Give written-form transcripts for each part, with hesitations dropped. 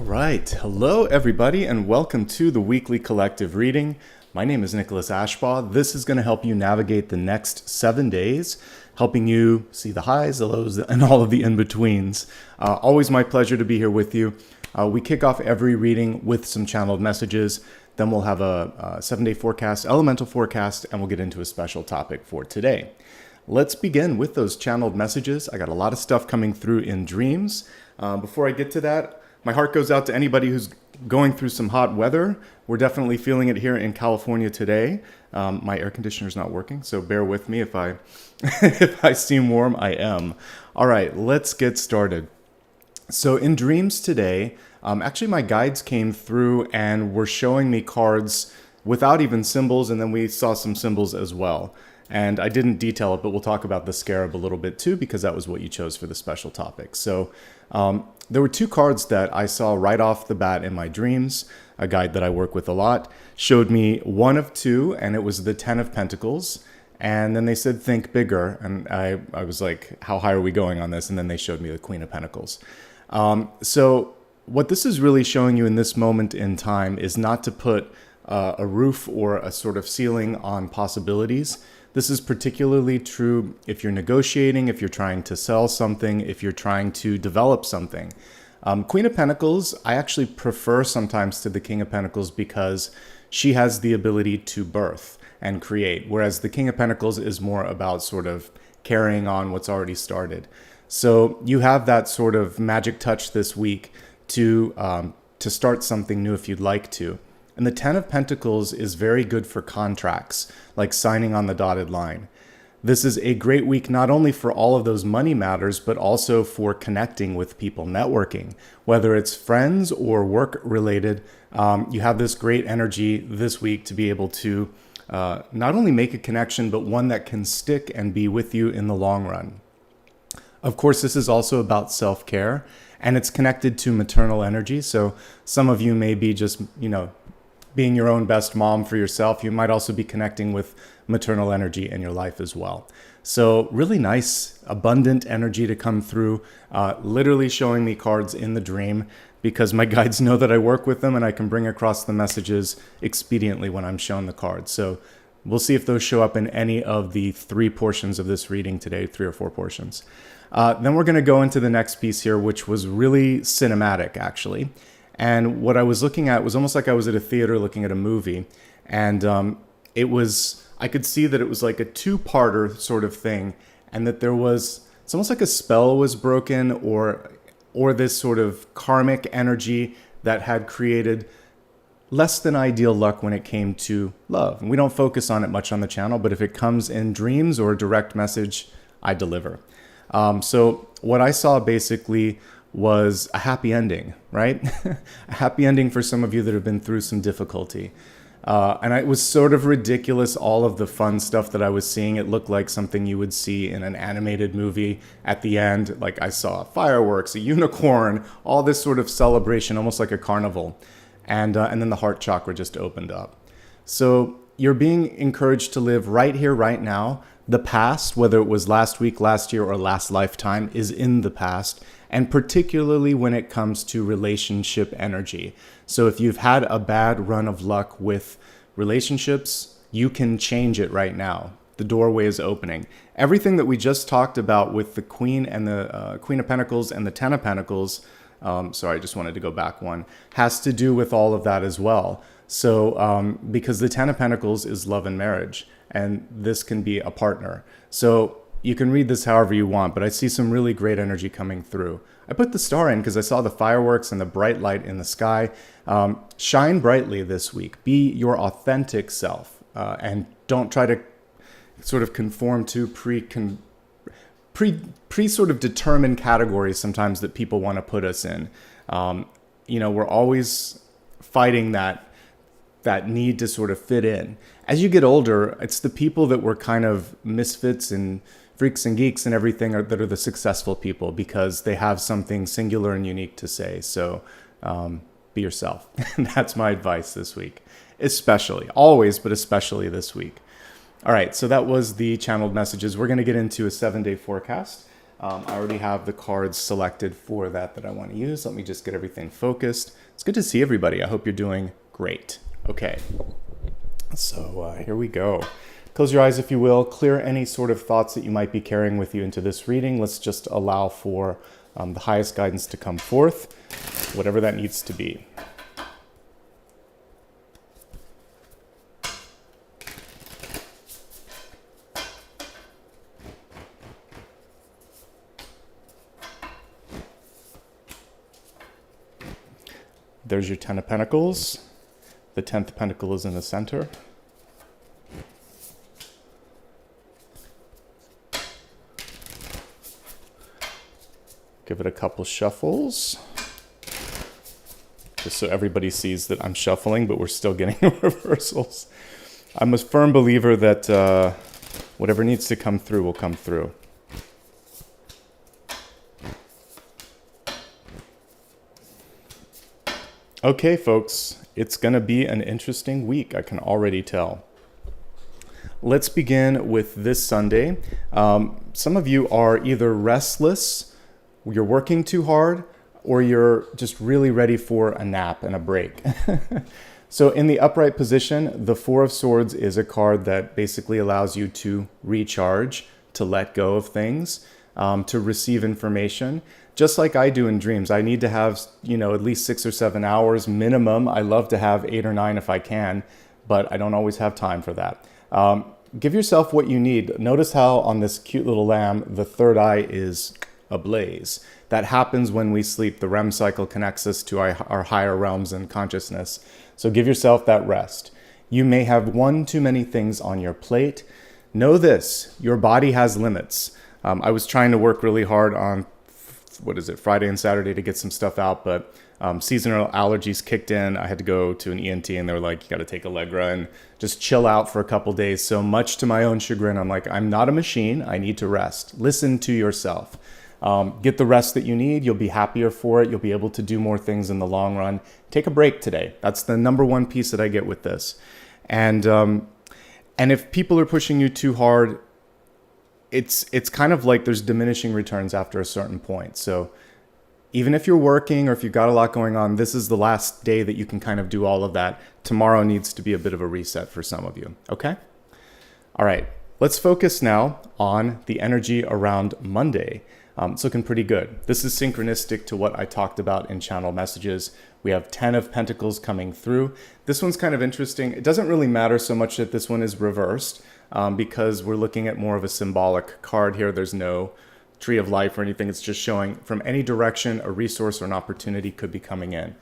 right. Hello, everybody, and welcome to the weekly collective reading. My name is Nicholas Ashbaugh. This is going to help you navigate the next 7 days, helping you see the highs, the lows, and all of the in-betweens. Always my pleasure to be here with you. We kick off every reading with some channeled messages. Then we'll have a 7-day forecast, elemental forecast, and we'll get into a special topic for today. Let's begin with those channeled messages. I got a lot of stuff coming through in dreams. Before I get to that, my heart goes out to anybody who's going through some hot weather. We're definitely feeling it here in California today. My air conditioner's not working, so bear with me if I if I seem warm. I am. All right, let's get started. So in dreams today, actually my guides came through and were showing me cards without even symbols, and then we saw some symbols as well. And I didn't detail it, but we'll talk about the Scarab a little bit too, because that was what you chose for the special topic. So there were two cards that I saw right off the bat in my dreams. A guide that I work with a lot showed me one of two, and it was the 10 of Pentacles. And then they said, think bigger. And I was like, how high are we going on this? And then they showed me the Queen of Pentacles. So what this is really showing you in this moment in time is not to put a roof or a sort of ceiling on possibilities. This is particularly true if you're negotiating, if you're trying to sell something, if you're trying to develop something. Queen of Pentacles, I actually prefer sometimes to the King of Pentacles because she has the ability to birth and create, whereas the King of Pentacles is more about sort of carrying on what's already started. So you have that sort of magic touch this week to start something new if you'd like to. And the 10 of Pentacles is very good for contracts, like signing on the dotted line. This is a great week not only for all of those money matters, but also for connecting with people, networking. Whether it's friends or work related, you have this great energy this week to be able to not only make a connection, but one that can stick and be with you in the long run. Of course, this is also about self-care, and it's connected to maternal energy. So some of you may be just, being your own best mom for yourself. You might also be connecting with maternal energy in your life as well. So really nice, abundant energy to come through, literally showing me cards in the dream because my guides know that I work with them and I can bring across the messages expediently when I'm shown the cards. So we'll see if those show up in any of the 3 portions of this reading today, 3 or 4 portions. Then we're going to go into the next piece here, which was really cinematic, actually. And what I was looking at was almost like I was at a theater looking at a movie. And I could see that it was like a 2-parter sort of thing. And that it's almost like a spell was broken or this sort of karmic energy that had created less than ideal luck when it came to love. And we don't focus on it much on the channel, but if it comes in dreams or a direct message, I deliver. So what I saw basically was a happy ending, right? A happy ending for some of you that have been through some difficulty. And it was sort of ridiculous, all of the fun stuff that I was seeing. It looked like something you would see in an animated movie at the end. Like I saw fireworks, a unicorn, all this sort of celebration, almost like a carnival. And then the heart chakra just opened up. So you're being encouraged to live right here, right now. The past, whether it was last week, last year, or last lifetime, is in the past. And particularly when it comes to relationship energy. So if you've had a bad run of luck with relationships, you can change it right now. The doorway is opening. Everything that we just talked about with the Queen and the Queen of Pentacles and the 10 of Pentacles, sorry, I just wanted to go back one, has to do with all of that as well. So because the 10 of Pentacles is love and marriage, and this can be a partner. So you can read this however you want, but I see some really great energy coming through. I put the star in because I saw the fireworks and the bright light in the sky. Shine brightly this week. Be your authentic self, and don't try to sort of conform to pre sort of determined categories sometimes that people want to put us in. We're always fighting that need to sort of fit in. As you get older, it's the people that were kind of misfits and freaks and geeks and everything that are the successful people because they have something singular and unique to say. So be yourself. That's my advice this week. Especially, always, but especially this week. All right, so that was the channeled messages. We're going to get into a 7-day forecast. I already have the cards selected for that I want to use. Let me just get everything focused. It's good to see everybody. I hope you're doing great. Okay, so here we go. Close your eyes if you will. Clear any sort of thoughts that you might be carrying with you into this reading. Let's just allow for the highest guidance to come forth, whatever that needs to be. There's your 10 of Pentacles. The 10th Pentacle is in the center. Give it a couple shuffles. Just so everybody sees that I'm shuffling, but we're still getting reversals. I'm a firm believer that whatever needs to come through will come through. Okay, folks, it's going to be an interesting week, I can already tell. Let's begin with this Sunday. Some of you are either restless, you're working too hard, or you're just really ready for a nap and a break. So in the upright position, the Four of Swords is a card that basically allows you to recharge, to let go of things, to receive information. Just like I do in dreams, I need to have, at least 6 or 7 hours minimum. I love to have 8 or 9 if I can, but I don't always have time for that. Give yourself what you need. Notice how on this cute little lamb, the third eye is ablaze. That happens when we sleep. The REM cycle connects us to our higher realms and consciousness. So give yourself that rest. You may have one too many things on your plate. Know this, your body has limits. I was trying to work really hard on Friday and Saturday to get some stuff out, but seasonal allergies kicked in. I had to go to an ENT and they were like, you got to take Allegra and just chill out for a couple days. So much to my own chagrin, I'm like, I'm not a machine. I need to rest. Listen to yourself. Get the rest that you need. You'll be happier for it. You'll be able to do more things in the long run. Take a break today. That's the number one piece that I get with this. And if people are pushing you too hard, it's kind of like there's diminishing returns after a certain point. So even if you're working or if you've got a lot going on, this is the last day that you can kind of do all of that. Tomorrow needs to be a bit of a reset for some of you. Okay? All right. Let's focus now on the energy around Monday. It's looking pretty good. This is synchronistic to what I talked about in channel messages. We have 10 of Pentacles coming through. This one's kind of interesting. It doesn't really matter so much that this one is reversed because we're looking at more of a symbolic card here. There's no tree of life or anything. It's just showing from any direction a resource or an opportunity could be coming in.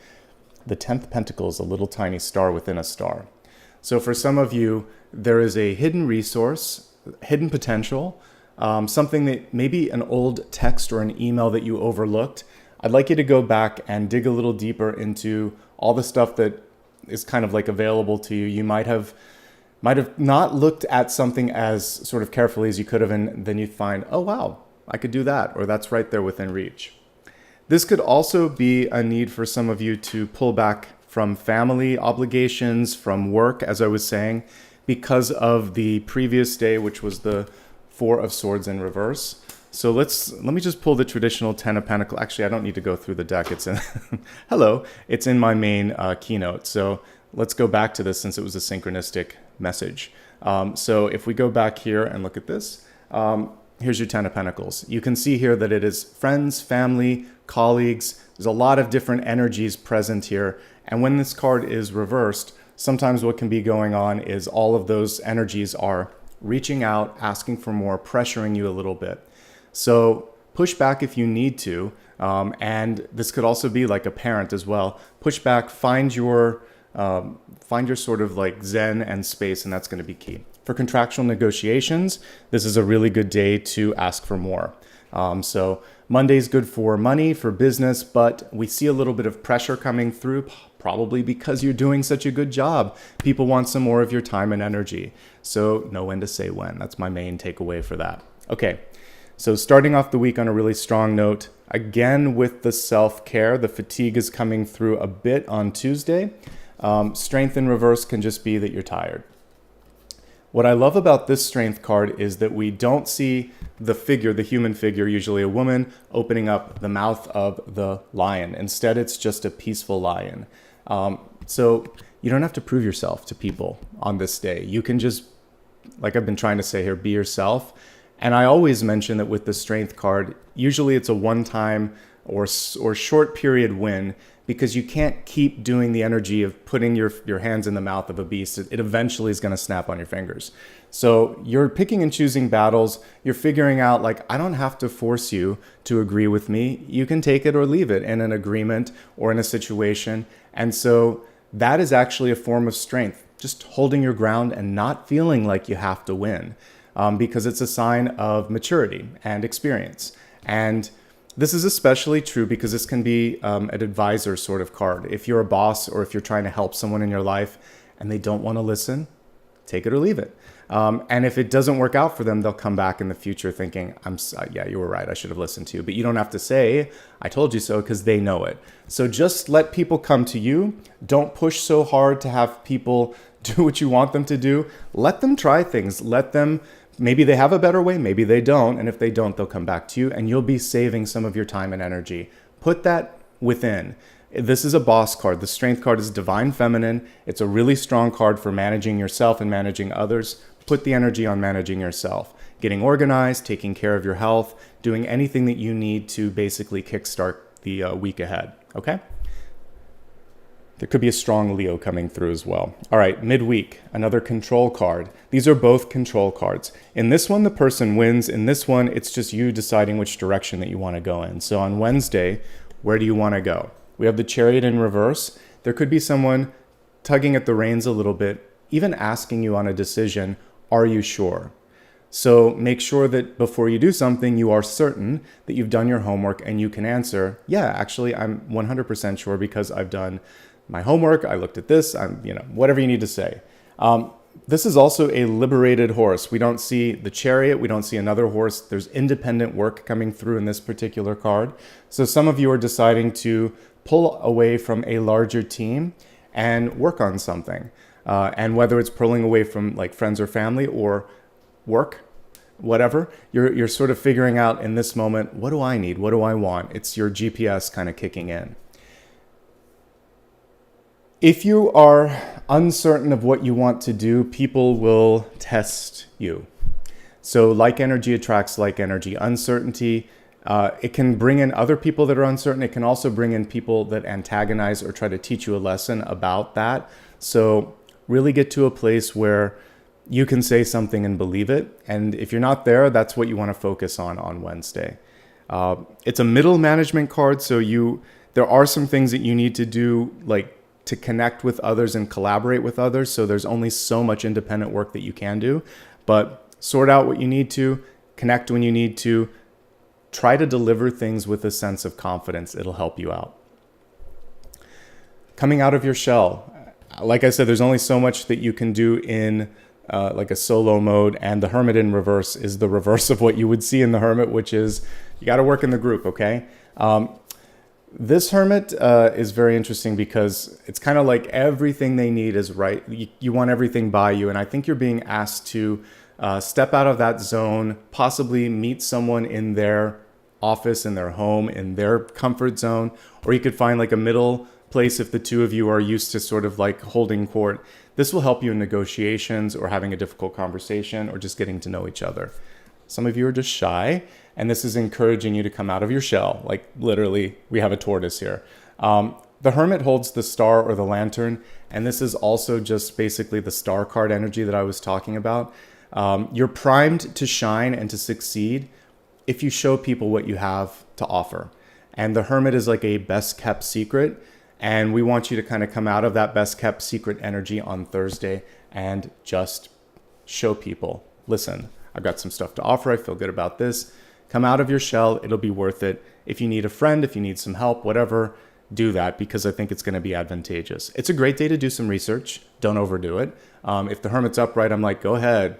The 10th Pentacle is a little tiny star within a star. So for some of you, there is a hidden resource, hidden potential, something that maybe an old text or an email that you overlooked. I'd like you to go back and dig a little deeper into all the stuff that is kind of like available to you. You might have not looked at something as sort of carefully as you could have, and then you find, oh wow, I could do that, or that's right there within reach. This could also be a need for some of you to pull back from family obligations, from work, as I was saying, because of the previous day, which was the Four of Swords in reverse. So let me just pull the traditional 10 of Pentacles. Actually, I don't need to go through the deck. It's in hello. It's in my main keynote. So let's go back to this since it was a synchronistic message. So if we go back here and look at this, here's your 10 of Pentacles. You can see here that it is friends, family, colleagues. There's a lot of different energies present here. And when this card is reversed, sometimes what can be going on is all of those energies are reaching out, asking for more, pressuring you a little bit. So push back if you need to. And this could also be like a parent as well. Push back, find your sort of like zen and space, and that's going to be key. For contractual negotiations, this is a really good day to ask for more. So Monday's good for money, for business, but we see a little bit of pressure coming through, probably because you're doing such a good job. People want some more of your time and energy. So know when to say when. That's my main takeaway for that. Okay, so starting off the week on a really strong note, again with the self-care, the fatigue is coming through a bit on Tuesday. Strength in reverse can just be that you're tired. What I love about this strength card is that we don't see the figure, the human figure, usually a woman, opening up the mouth of the lion. Instead, it's just a peaceful lion. So you don't have to prove yourself to people on this day. You can just, like I've been trying to say here, be yourself. And I always mention that with the strength card, usually it's a one-time or short period win, because you can't keep doing the energy of putting your hands in the mouth of a beast. It eventually is going to snap on your fingers. So you're picking and choosing battles. You're figuring out, like, I don't have to force you to agree with me. You can take it or leave it in an agreement or in a situation. And so that is actually a form of strength, just holding your ground and not feeling like you have to win, because it's a sign of maturity and experience. And this is especially true because this can be an advisor sort of card. If you're a boss or if you're trying to help someone in your life and they don't want to listen, take it or leave it. And if it doesn't work out for them, they'll come back in the future thinking, yeah, you were right, I should have listened to you. But you don't have to say, I told you so, because they know it. So just let people come to you. Don't push so hard to have people do what you want them to do. Let them try things. Let them, maybe they have a better way, maybe they don't. And if they don't, they'll come back to you and you'll be saving some of your time and energy. Put that within. This is a boss card. The strength card is divine feminine. It's a really strong card for managing yourself and managing others. Put the energy on managing yourself, getting organized, taking care of your health, doing anything that you need to basically kickstart the week ahead. Okay? There could be a strong Leo coming through as well. All right, midweek, another control card. These are both control cards. In this one, the person wins. In this one, it's just you deciding which direction that you want to go in. So on Wednesday, where do you want to go? We have the Chariot in reverse. There could be someone tugging at the reins a little bit, even asking you on a decision, are you sure? So make sure that before you do something, you are certain that you've done your homework and you can answer, yeah, actually, I'm 100% sure because I've done my homework. I looked at this, whatever you need to say. This is also a liberated horse. We don't see the Chariot. We don't see another horse. There's independent work coming through in this particular card. So some of you are deciding to pull away from a larger team and work on something. And whether it's pulling away from like friends or family or work, whatever, you're sort of figuring out in this moment, what do I need? What do I want? It's your GPS kind of kicking in. If you are uncertain of what you want to do, people will test you. So like energy attracts like energy. Uncertainty, it can bring in other people that are uncertain. It can also bring in people that antagonize or try to teach you a lesson about that. So really get to a place where you can say something and believe it. And if you're not there, that's what you want to focus on Wednesday. It's a middle management card. So there are some things that you need to do, like to connect with others and collaborate with others. So there's only so much independent work that you can do, but sort out what you need to, connect when you need to, try to deliver things with a sense of confidence. It'll help you out. Coming out of your shell. Like I said, there's only so much that you can do in like a solo mode, and the Hermit in reverse is the reverse of what you would see in the Hermit, which is you got to work in the group, okay? This Hermit is very interesting because it's kind of like everything they need is right. You want everything by you, and I think you're being asked to step out of that zone, possibly meet someone in their office, in their home, in their comfort zone, or you could find like a middle place if the two of you are used to sort of like holding court. This will help you in negotiations or having a difficult conversation or just getting to know each other. Some of you are just shy, and this is encouraging you to come out of your shell. Like literally, we have a tortoise here. The Hermit holds the star or the lantern, and this is also just basically the star card energy that I was talking about. You're primed to shine and to succeed if you show people what you have to offer. And the Hermit is like a best kept secret. And we want you to kind of come out of that best kept secret energy on Thursday and just show people, listen, I've got some stuff to offer. I feel good about this. Come out of your shell. It'll be worth it. If you need a friend, if you need some help, whatever, do that because I think it's going to be advantageous. It's a great day to do some research. Don't overdo it. If the Hermit's upright, I'm like, go ahead,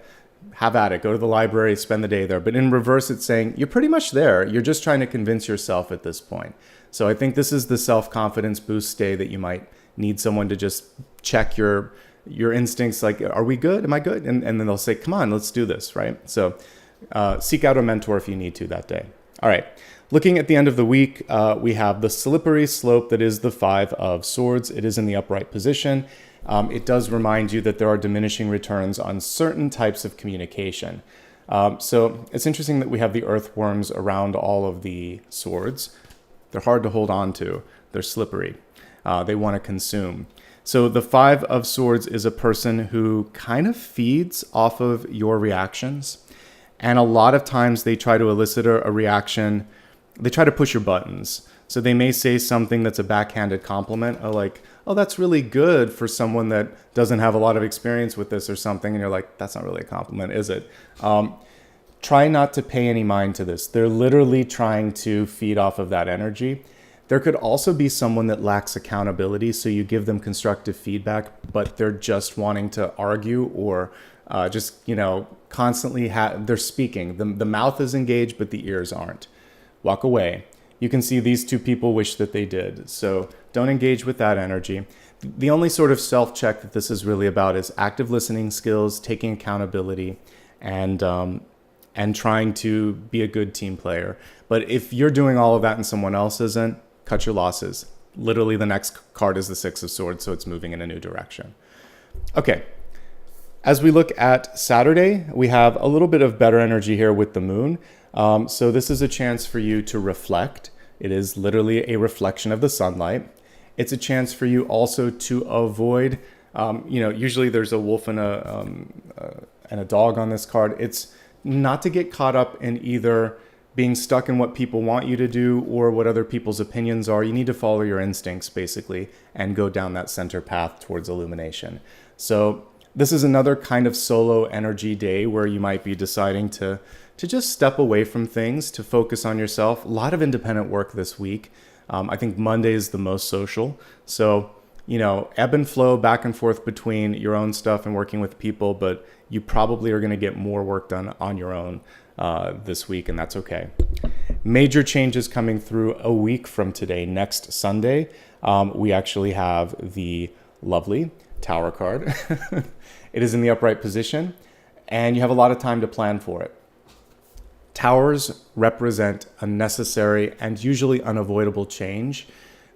have at it. Go to the library, spend the day there. But in reverse, it's saying you're pretty much there. You're just trying to convince yourself at this point. So I think this is the self-confidence boost day that you might need someone to just check your your instincts like, are we good? Am I good? And then they'll say, come on, let's do this, right? So seek out a mentor if you need to that day. All right. Looking at the end of the week, we have the slippery slope that is the Five of Swords. It is in the upright position. It does remind you that there are diminishing returns on certain types of communication. So it's interesting that we have the earthworms around all of the swords. They're hard to hold on to. They're slippery. They want to consume. So the Five of Swords is a person who kind of feeds off of your reactions. And a lot of times they try to elicit a reaction. They try to push your buttons. So they may say something that's a backhanded compliment, like, oh, that's really good for someone that doesn't have a lot of experience with this or something. And you're like, that's not really a compliment, is it? Try not to pay any mind to this. They're literally trying to feed off of that energy. There could also be someone that lacks accountability. So you give them constructive feedback, but they're just wanting to argue or constantly they're speaking. The mouth is engaged, but the ears aren't. Walk away. You can see these two people wish that they did. So don't engage with that energy. The only sort of self-check that this is really about is active listening skills, taking accountability, and trying to be a good team player. But if you're doing all of that and someone else isn't, cut your losses. Literally, the next card is the Six of Swords, so it's moving in a new direction. Okay. As we look at Saturday, we have a little bit of better energy here with the moon. So this is a chance for you to reflect. It is literally a reflection of the sunlight. It's a chance for you also to avoid, usually there's a wolf and a dog on this card. It's not to get caught up in either being stuck in what people want you to do or what other people's opinions are. You need to follow your instincts, basically, and go down that center path towards illumination. So this is another kind of solo energy day where you might be deciding to just step away from things, to focus on yourself. A lot of independent work this week. I think Monday is the most social. So, ebb and flow back and forth between your own stuff and working with people, but you probably are going to get more work done on your own this week, and that's okay. Major changes coming through a week from today. Next Sunday, we actually have the lovely Tower card. It is in the upright position, and you have a lot of time to plan for it. Towers represent a necessary and usually unavoidable change.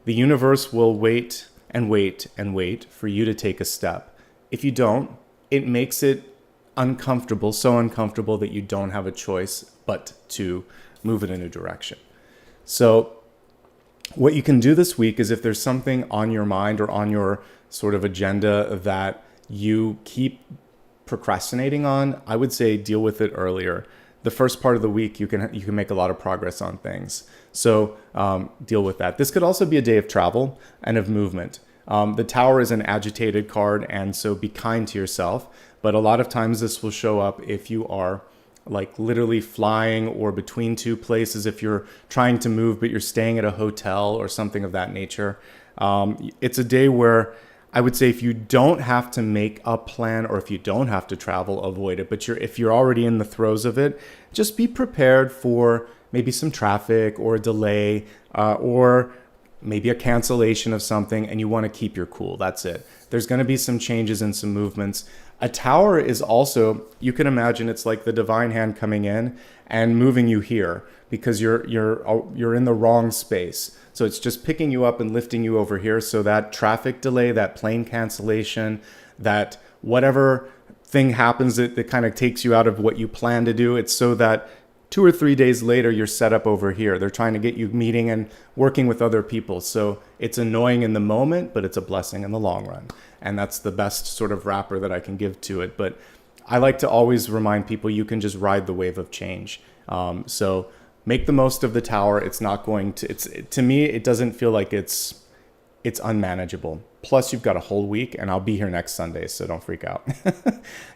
The universe will wait and wait and wait for you to take a step. If you don't, it makes it uncomfortable, so uncomfortable that you don't have a choice but to move in a new direction. So what you can do this week is if there's something on your mind or on your sort of agenda that you keep procrastinating on, I would say deal with it earlier. The first part of the week, you can make a lot of progress on things. So deal with that. This could also be a day of travel and of movement. The Tower is an agitated card, and so be kind to yourself. But a lot of times this will show up if you are like literally flying or between two places, if you're trying to move but you're staying at a hotel or something of that nature. It's a day where I would say if you don't have to make a plan or if you don't have to travel, avoid it. But if you're already in the throes of it, just be prepared for maybe some traffic or a delay or maybe a cancellation of something, and you want to keep your cool. That's it. There's going to be some changes and some movements. A tower is also, you can imagine it's like the divine hand coming in and moving you here because you're in the wrong space. So it's just picking you up and lifting you over here. So that traffic delay, that plane cancellation, that whatever thing happens that kind of takes you out of what you plan to do, it's so that 2 or 3 days later, you're set up over here. They're trying to get you meeting and working with other people. So it's annoying in the moment, but it's a blessing in the long run. And that's the best sort of wrapper that I can give to it. But I like to always remind people you can just ride the wave of change. So make the most of the tower. It's not going to, to me, it doesn't feel like it's unmanageable. Plus, you've got a whole week, and I'll be here next Sunday, so don't freak out.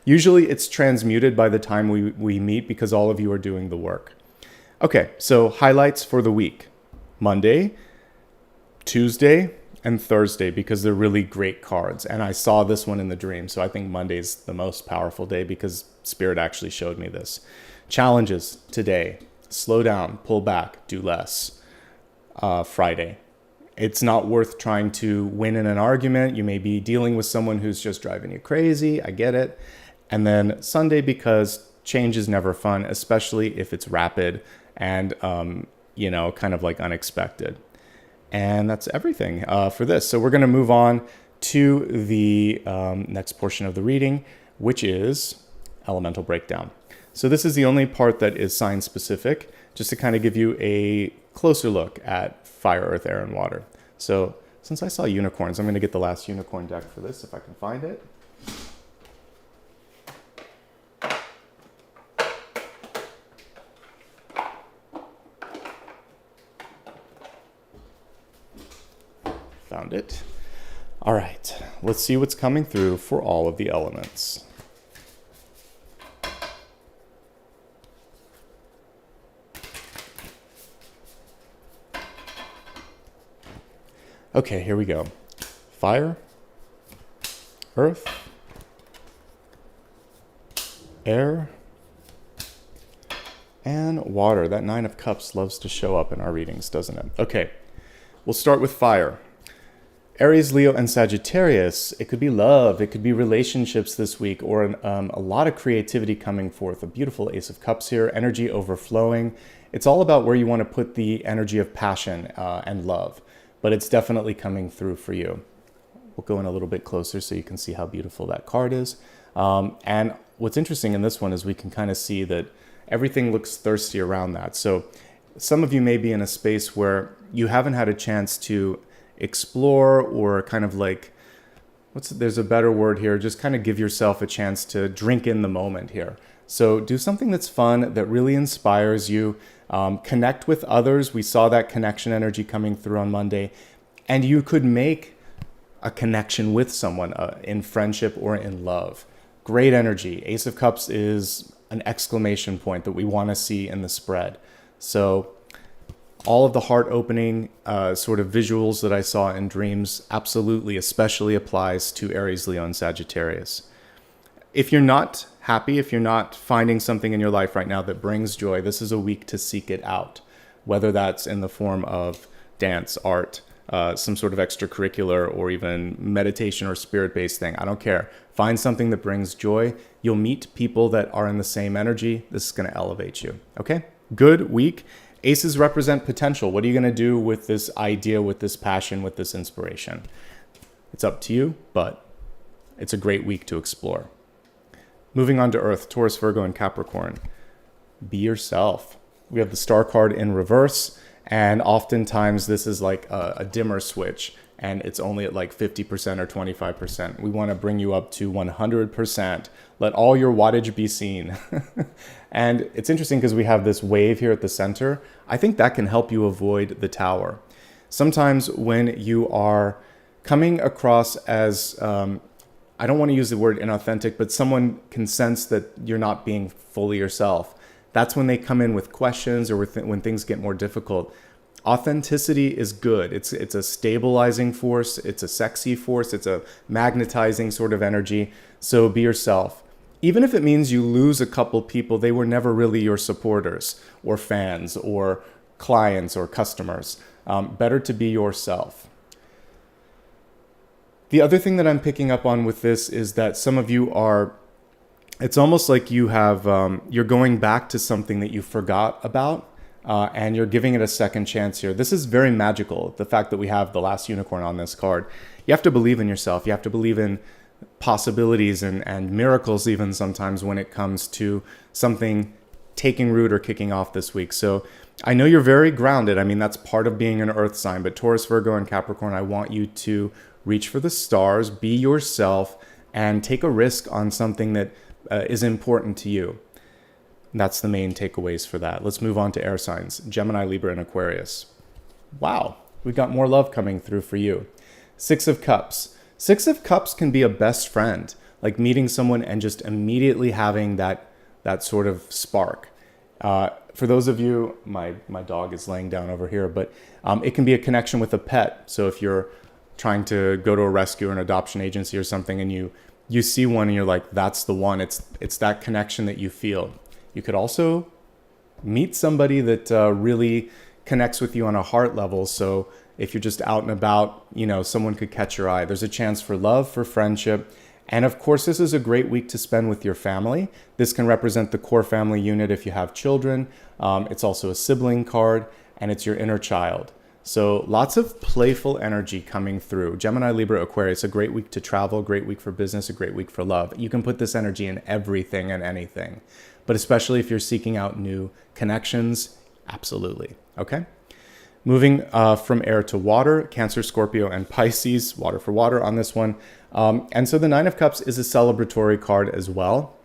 Usually, it's transmuted by the time we meet because all of you are doing the work. Okay, so highlights for the week. Monday, Tuesday, and Thursday, because they're really great cards. And I saw this one in the dream, so I think Monday's the most powerful day because Spirit actually showed me this. Challenges today. Slow down, pull back, do less. Friday. It's not worth trying to win in an argument. You may be dealing with someone who's just driving you crazy. I get it. And then Sunday, because change is never fun, especially if it's rapid and, kind of like unexpected. And that's everything for this. So we're going to move on to the next portion of the reading, which is elemental breakdown. So this is the only part that is sign specific, just to kind of give you a closer look at fire, earth, air, and water. So since I saw unicorns, I'm going to get the last unicorn deck for this if I can find it. Found it. All right, let's see what's coming through for all of the elements. Okay, here we go. Fire, earth, air, and water. That 9 of Cups loves to show up in our readings, doesn't it? Okay, we'll start with fire. Aries, Leo, and Sagittarius. It could be love. It could be relationships this week, or a lot of creativity coming forth. A beautiful Ace of Cups here, energy overflowing. It's all about where you want to put the energy of passion and love, but it's definitely coming through for you. We'll go in a little bit closer so you can see how beautiful that card is. And what's interesting in this one is we can kind of see that everything looks thirsty around that. So some of you may be in a space where you haven't had a chance to explore, or kind of like, there's a better word here, just kind of give yourself a chance to drink in the moment here. So do something that's fun, that really inspires you. Connect with others. We saw that connection energy coming through on Monday, and you could make a connection with someone in friendship or in love. Great energy. Ace of Cups is an exclamation point that we want to see in the spread. So all of the heart-opening sort of visuals that I saw in dreams absolutely, especially applies to Aries, Leo, and Sagittarius. If you're not happy, if you're not finding something in your life right now that brings joy, this is a week to seek it out, whether that's in the form of dance, art, some sort of extracurricular, or even meditation or spirit-based thing. I don't care. Find something that brings joy. You'll meet people that are in the same energy. This is going to elevate you. Okay? Good week. Aces represent potential. What are you going to do with this idea, with this passion, with this inspiration? It's up to you, but it's a great week to explore. Moving on to Earth, Taurus, Virgo, and Capricorn. Be yourself. We have the star card in reverse, and oftentimes this is like a dimmer switch, and it's only at like 50% or 25%. We want to bring you up to 100%. Let all your wattage be seen. And it's interesting because we have this wave here at the center. I think that can help you avoid the tower. Sometimes when you are coming across as, I don't want to use the word inauthentic, but someone can sense that you're not being fully yourself. That's when they come in with questions, or when things get more difficult. Authenticity is good. It's a stabilizing force. It's a sexy force. It's a magnetizing sort of energy. So be yourself. Even if it means you lose a couple people, they were never really your supporters or fans or clients or customers. Better to be yourself. The other thing that I'm picking up on with this is that some of you are, it's almost like you have, you're going back to something that you forgot about, and you're giving it a second chance here. This is very magical, the fact that we have the last unicorn on this card. You have to believe in yourself. You have to believe in possibilities and miracles even sometimes when it comes to something taking root or kicking off this week. So I know you're very grounded. I mean, that's part of being an earth sign, but Taurus, Virgo, and Capricorn, I want you to reach for the stars, be yourself, and take a risk on something that is important to you. That's the main takeaways for that. Let's move on to air signs, Gemini, Libra, and Aquarius. Wow, we've got more love coming through for you. 6 of Cups. 6 of Cups can be a best friend, like meeting someone and just immediately having that sort of spark. For those of you, my dog is laying down over here, but it can be a connection with a pet. So if you're trying to go to a rescue or an adoption agency or something, and you see one and you're like, that's the one. It's that connection that you feel. You could also meet somebody that really connects with you on a heart level. So If you're just out and about, you know, someone could catch your eye. There's a chance for love, for friendship. And of course, this is a great week to spend with your family. This can represent the core family unit if you have children. It's also a sibling card, and it's your inner child. So lots of playful energy coming through. Gemini, Libra, Aquarius, a great week to travel, great week for business, a great week for love. You can put this energy in everything and anything, but especially if you're seeking out new connections, absolutely. Okay. Moving from air to water, Cancer, Scorpio, and Pisces, water for water on this one. And so the Nine of Cups is a celebratory card as well.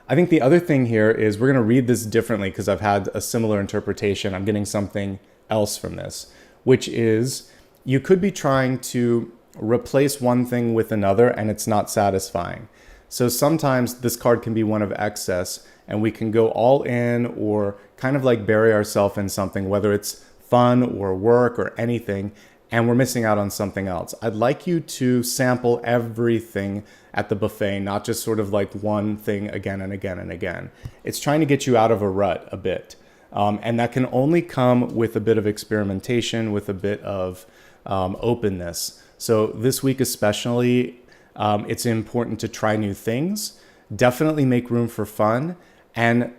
I think the other thing here is we're going to read this differently because I've had a similar interpretation. I'm getting something else from this, which is you could be trying to replace one thing with another and it's not satisfying. So sometimes this card can be one of excess and we can go all in or kind of like bury ourselves in something, whether it's fun or work or anything, and we're missing out on something else. I'd like you to sample everything at the buffet, not just sort of like one thing again and again and again. It's trying to get you out of a rut a bit. And that can only come with a bit of experimentation, with a bit of openness. So this week especially, it's important to try new things, definitely make room for fun, and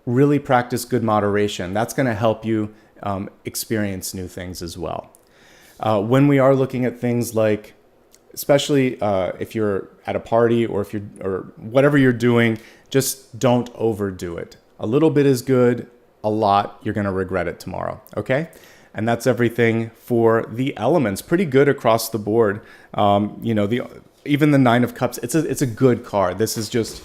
really practice good moderation. That's going to help you experience new things as well. When we are looking at things like, especially if you're at a party or or whatever you're doing, just don't overdo it. A little bit is good. A lot, you're going to regret it tomorrow. Okay. And that's everything for the elements. Pretty good across the board. You know, even the Nine of Cups, it's a good card. This is just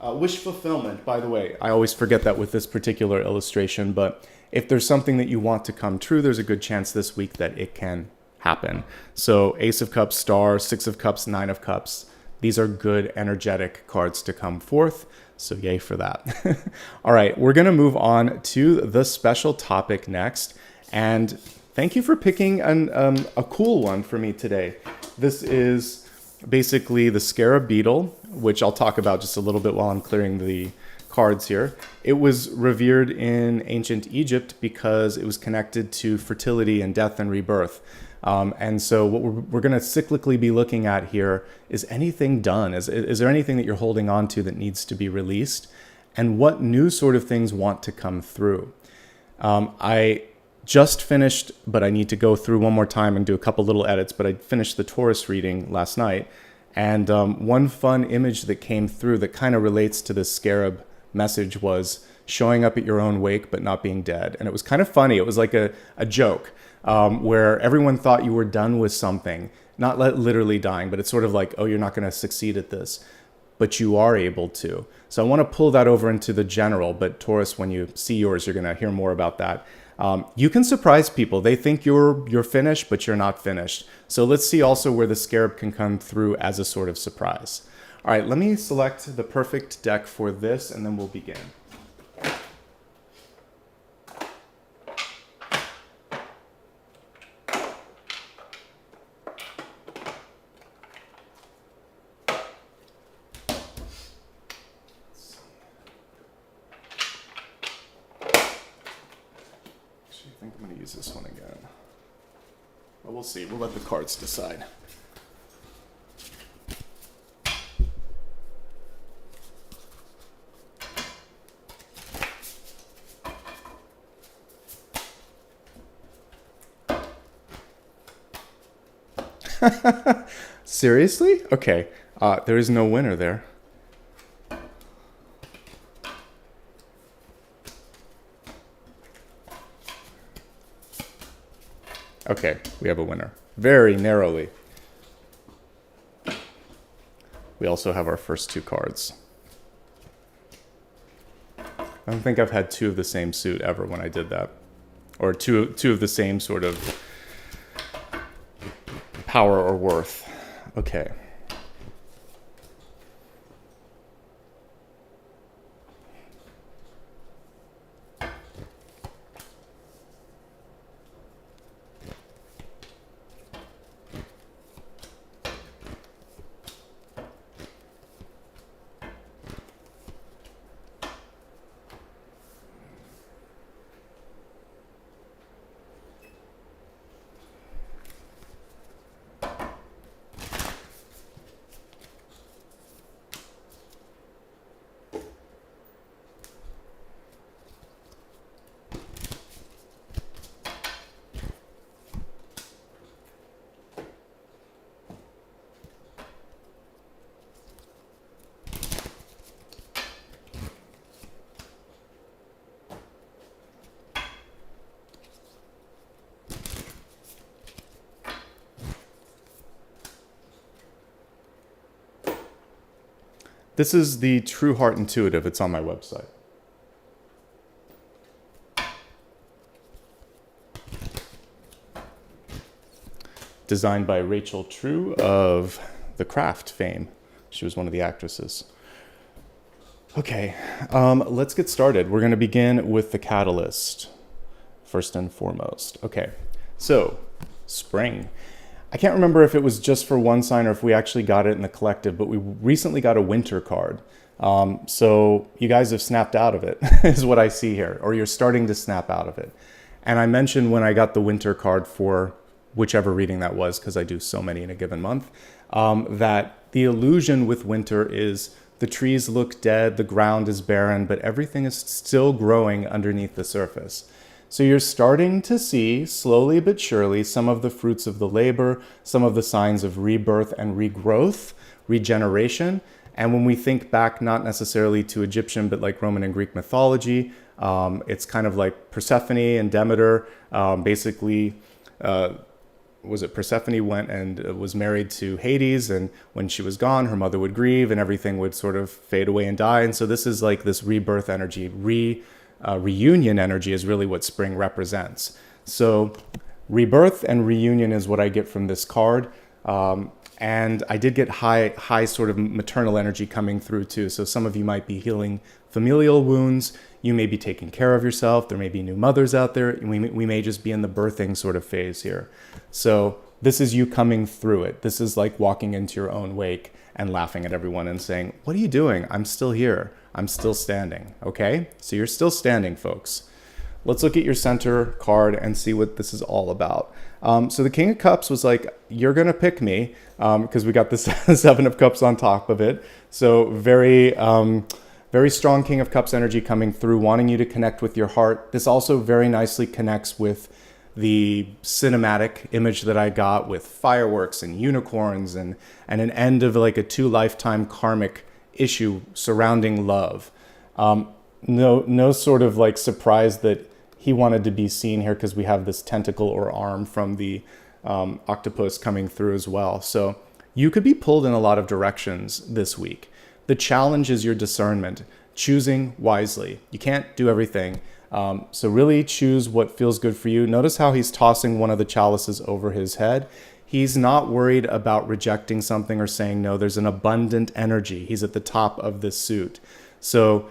wish fulfillment. By the way, I always forget that with this particular illustration, but if there's something that you want to come true, there's a good chance this week that it can happen. So Ace of Cups, Star, Six of Cups, Nine of Cups. These are good, energetic cards to come forth. So yay for that. All right, we're going to move on to the special topic next. And thank you for picking a cool one for me today. This is basically the Scarab beetle, which I'll talk about just a little bit while I'm clearing the cards here. It was revered in ancient Egypt because it was connected to fertility and death and rebirth. And so what we're going to cyclically be looking at here is anything done? Is there anything that you're holding on to that needs to be released? And what new sort of things want to come through? I just finished, but I need to go through one more time and do a couple little edits, but I finished the Taurus reading last night. And one fun image that came through that kind of relates to this Scarab message was showing up at your own wake, but not being dead. And it was kind of funny. It was like a joke. Where everyone thought you were done with something, not literally dying, but it's sort of like, oh, you're not going to succeed at this, but you are able to. So I want to pull that over into the general, but Taurus, when you see yours, you're going to hear more about that. You can surprise people. They think you're finished, but you're not finished. So let's see also where the Scarab can come through as a sort of surprise. All right, let me select the perfect deck for this, and then we'll begin. I think I'm going to use this one again. But we'll see. We'll let the cards decide. Seriously? Okay. There is no winner there. Okay, we have a winner. Very narrowly. We also have our first two cards. I don't think I've had two of the same suit ever when I did that. Or two of the same sort of power or worth. Okay. This is the True Heart Intuitive. It's on my website. Designed by Rachel True of The Craft fame. She was one of the actresses. Okay, let's get started. We're going to begin with the catalyst, first and foremost. Okay, so spring. I can't remember if it was just for one sign or if we actually got it in the collective, but we recently got a winter card. So you guys have snapped out of it, is what I see here, or you're starting to snap out of it. And I mentioned when I got the winter card for whichever reading that was, because I do so many in a given month, that the illusion with winter is the trees look dead, the ground is barren, but everything is still growing underneath the surface. So you're starting to see, slowly but surely, some of the fruits of the labor, some of the signs of rebirth and regrowth, regeneration. And when we think back, not necessarily to Egyptian, but like Roman and Greek mythology, it's kind of like Persephone and Demeter. Was it Persephone went and was married to Hades, and when she was gone, her mother would grieve and everything would sort of fade away and die. And so this is like this rebirth energy, reunion energy is really what spring represents. So rebirth and reunion is what I get from this card. And I did get high sort of maternal energy coming through too. So some of you might be healing familial wounds. You may be taking care of yourself. There may be new mothers out there. We may just be in the birthing sort of phase here. So this is you coming through it. This is like walking into your own wake and laughing at everyone and saying, what are you doing? I'm still here. I'm still standing. Okay? So you're still standing, folks. Let's look at your center card and see what this is all about. So the King of Cups was like, you're going to pick me, because we got the Seven of Cups on top of it. So very strong King of Cups energy coming through, wanting you to connect with your heart. This also very nicely connects with the cinematic image that I got with fireworks and unicorns and an end of like a 2-lifetime karmic issue surrounding love. No sort of like surprise that he wanted to be seen here, because we have this tentacle or arm from the octopus coming through as well. So you could be pulled in a lot of directions this week. The challenge is your discernment, choosing wisely. You can't do everything. So really choose what feels good for you. Notice how he's tossing one of the chalices over his head. He's not worried about rejecting something or saying no. There's an abundant energy. He's at the top of this suit. So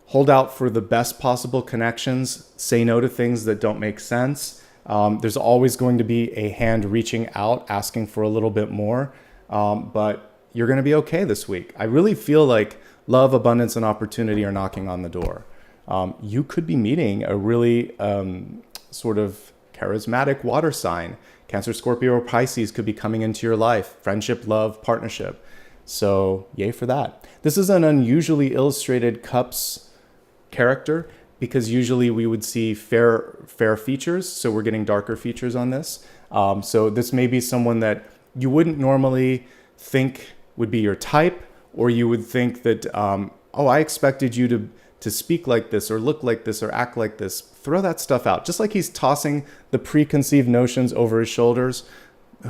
hold out for the best possible connections. Say no to things that don't make sense. There's always going to be a hand reaching out, asking for a little bit more. But you're going to be okay this week. I really feel like love, abundance, and opportunity are knocking on the door. You could be meeting a really sort of charismatic water sign. Cancer, Scorpio, or Pisces could be coming into your life. Friendship, love, partnership. So yay for that. This is an unusually illustrated cups character, because usually we would see fair features. So we're getting darker features on this. So this may be someone that you wouldn't normally think would be your type, or you would think that, I expected you to speak like this or look like this or act like this. Throw that stuff out. Just like he's tossing the preconceived notions over his shoulders.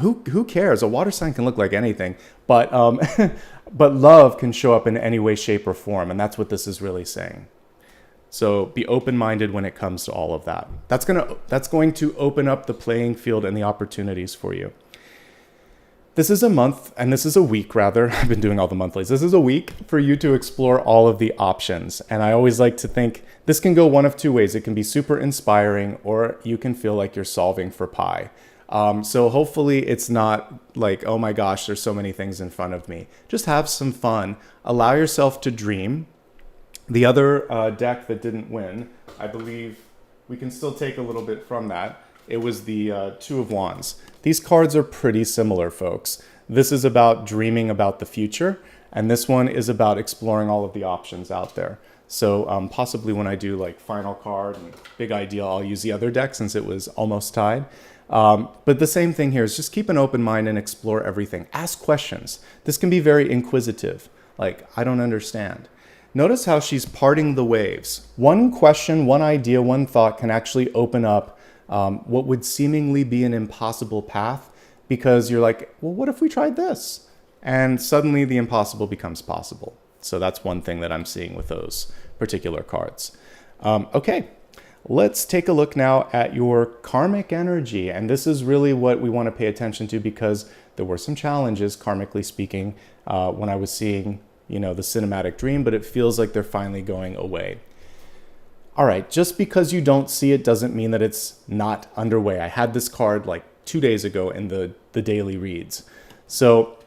Who cares? A water sign can look like anything, but but love can show up in any way, shape, or form, and that's what this is really saying. So be open-minded when it comes to all of that. That's going to open up the playing field and the opportunities for you. This is a month, and this is a week rather. I've been doing all the monthlies. This is a week for you to explore all of the options. And I always like to think this can go one of two ways. It can be super inspiring, or you can feel like you're solving for pi. So hopefully it's not like, oh my gosh, there's so many things in front of me. Just have some fun. Allow yourself to dream. The other deck that didn't win, I believe we can still take a little bit from that. It was the Two of Wands. These cards are pretty similar, folks. This is about dreaming about the future, and this one is about exploring all of the options out there. So possibly when I do like final card and big idea, I'll use the other deck since it was almost tied. But the same thing here is just keep an open mind and explore everything. Ask questions. This can be very inquisitive. Like, I don't understand. Notice how she's parting the waves. One question, one idea, one thought can actually open up what would seemingly be an impossible path, because you're like, well, what if we tried this? And suddenly the impossible becomes possible. So that's one thing that I'm seeing with those particular cards. Okay, let's take a look now at your karmic energy. And this is really what we want to pay attention to, because there were some challenges, karmically speaking, when I was seeing, the cinematic dream, but it feels like they're finally going away. All right, just because you don't see it doesn't mean that it's not underway. I had this card like 2 days ago in the daily reads. So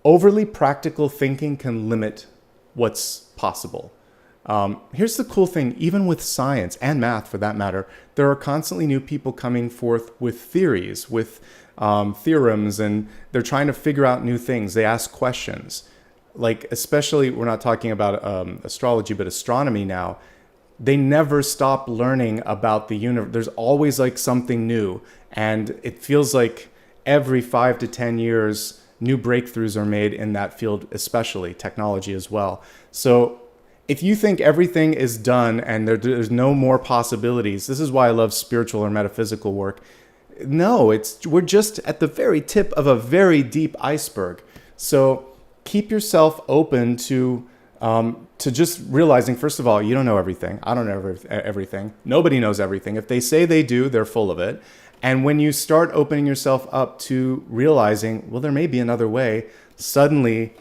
overly practical thinking can limit what's possible. Here's the cool thing, even with science and math for that matter, there are constantly new people coming forth with theories, with theorems, and they're trying to figure out new things. They ask questions. Like, especially, we're not talking about astrology, but astronomy now. They never stop learning about the universe. There's always like something new. And it feels like every 5 to 10 years, new breakthroughs are made in that field, especially technology as well. So if you think everything is done and there's no more possibilities, this is why I love spiritual or metaphysical work. No, we're just at the very tip of a very deep iceberg. So keep yourself open to just realizing, first of all, you don't know everything. I don't know everything. Nobody knows everything. If they say they do, they're full of it. And when you start opening yourself up to realizing, well, there may be another way, suddenly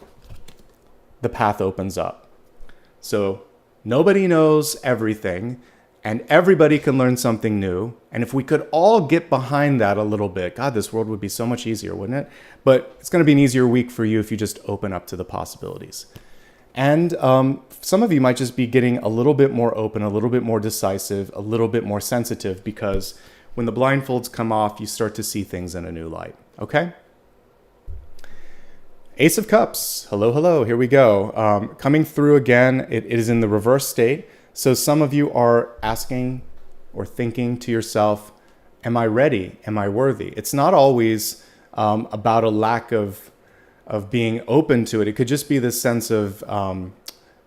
the path opens up. So nobody knows everything, and everybody can learn something new. And if we could all get behind that a little bit, God, this world would be so much easier, wouldn't it? But it's going to be an easier week for you if you just open up to the possibilities. And some of you might just be getting a little bit more open, a little bit more decisive, a little bit more sensitive, because when the blindfolds come off, you start to see things in a new light. Okay? Ace of Cups. Hello, hello. Here we go. Coming through again, it is in the reverse state. So some of you are asking or thinking to yourself, am I ready? Am I worthy? It's not always about a lack of being open to it. It could just be this sense of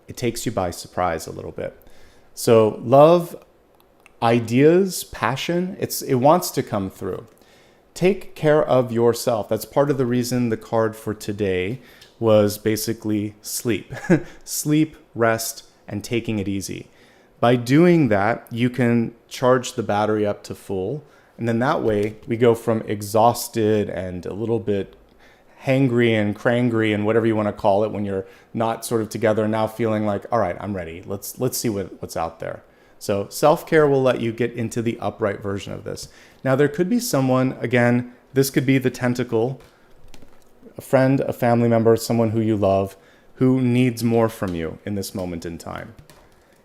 it takes you by surprise a little bit. So love, ideas, passion, it wants to come through. Take care of yourself. That's part of the reason the card for today was basically sleep. Sleep, rest, and taking it easy. By doing that, you can charge the battery up to full. And then that way we go from exhausted and a little bit hangry and crangry and whatever you want to call it when you're not sort of together, now feeling like, all right, I'm ready. Let's see what's out there. So self-care will let you get into the upright version of this. Now there could be someone, again, this could be the tentacle, a friend, a family member, someone who you love, who needs more from you in this moment in time.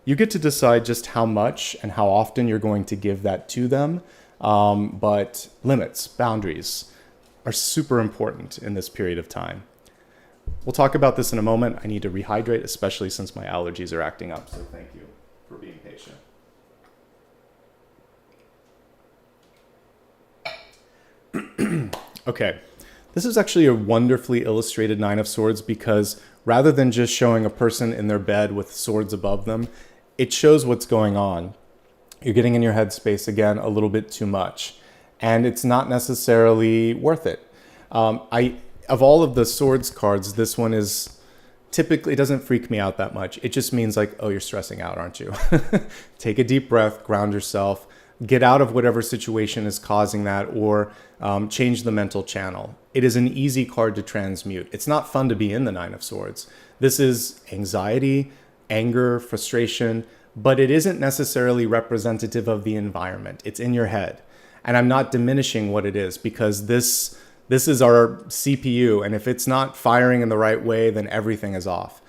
You get to decide just how much and how often you're going to give that to them. But limits, boundaries are super important in this period of time. We'll talk about this in a moment. I need to rehydrate, especially since my allergies are acting up. So thank you for being patient. Okay, this is actually a wonderfully illustrated Nine of Swords, because rather than just showing a person in their bed with swords above them, it shows what's going on. You're getting in your headspace again a little bit too much, and it's not necessarily worth it. Of all of the swords cards, this one is typically, it doesn't freak me out that much. It just means like, oh, you're stressing out, aren't you? Take a deep breath, ground yourself, get out of whatever situation is causing that, or change the mental channel. It is an easy card to transmute. It's not fun to be in the Nine of Swords. This is anxiety, anger, frustration, but it isn't necessarily representative of the environment. It's in your head. And I'm not diminishing what it is, because this is our CPU, and if it's not firing in the right way, then everything is off.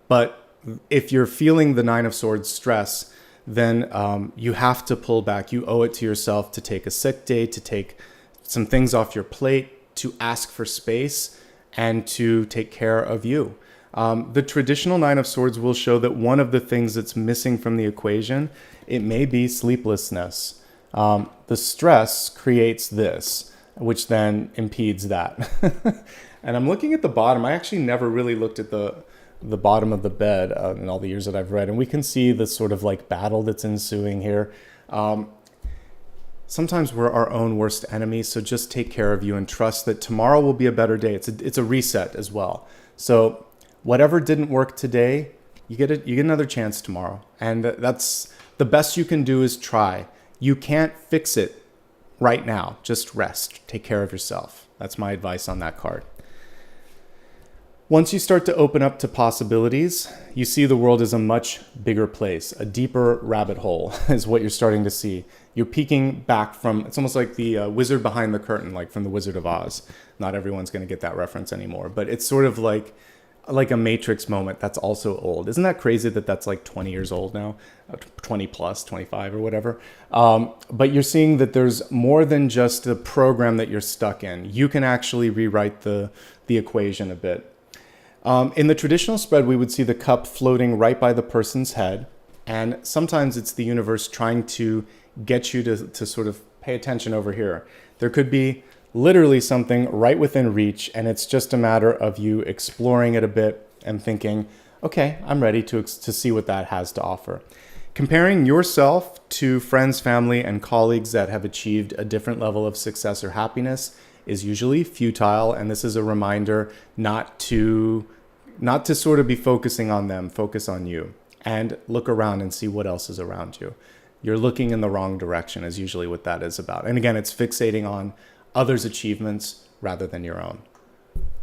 But if you're feeling the Nine of Swords stress, then you have to pull back. You owe it to yourself to take a sick day, to take some things off your plate, to ask for space, and to take care of you. The traditional Nine of Swords will show that one of the things that's missing from the equation, it may be sleeplessness. The stress creates this, which then impedes that. And I'm looking at the bottom. I actually never really looked at the bottom of the bed in all the years that I've read. And we can see the sort of like battle that's ensuing here. Sometimes we're our own worst enemies, so just take care of you and trust that tomorrow will be a better day. It's a reset as well. So whatever didn't work today, you get another chance tomorrow. And that's the best you can do is try. You can't fix it right now. Just rest. Take care of yourself. That's my advice on that card. Once you start to open up to possibilities, you see the world as a much bigger place. A deeper rabbit hole is what you're starting to see. You're peeking back from, it's almost like the wizard behind the curtain, like from the Wizard of Oz. Not everyone's going to get that reference anymore, but it's sort of like a Matrix moment that's also old. Isn't that crazy that that's like 20 years old now? 20 plus, 25 or whatever. But you're seeing that there's more than just a program that you're stuck in. You can actually rewrite the equation a bit. In the traditional spread, we would see the cup floating right by the person's head. And sometimes it's the universe trying to get you to sort of pay attention over here. There could be literally something right within reach, and it's just a matter of you exploring it a bit and thinking, okay, I'm ready to see what that has to offer. Comparing yourself to friends, family, and colleagues that have achieved a different level of success or happiness is usually futile, and this is a reminder not to sort of be focusing on them, focus on you, and look around and see what else is around you. You're looking in the wrong direction is usually what that is about. And again, it's fixating on others' achievements rather than your own.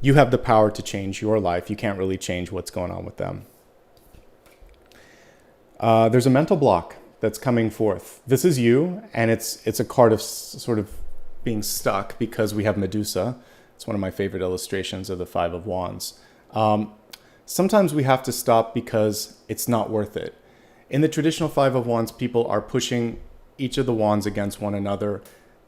You have the power to change your life. You can't really change what's going on with them. There's a mental block that's coming forth. This is you, and it's a card of sort of being stuck because we have Medusa. It's one of my favorite illustrations of the Five of Wands. Sometimes we have to stop because it's not worth it. In the traditional Five of Wands, people are pushing each of the wands against one another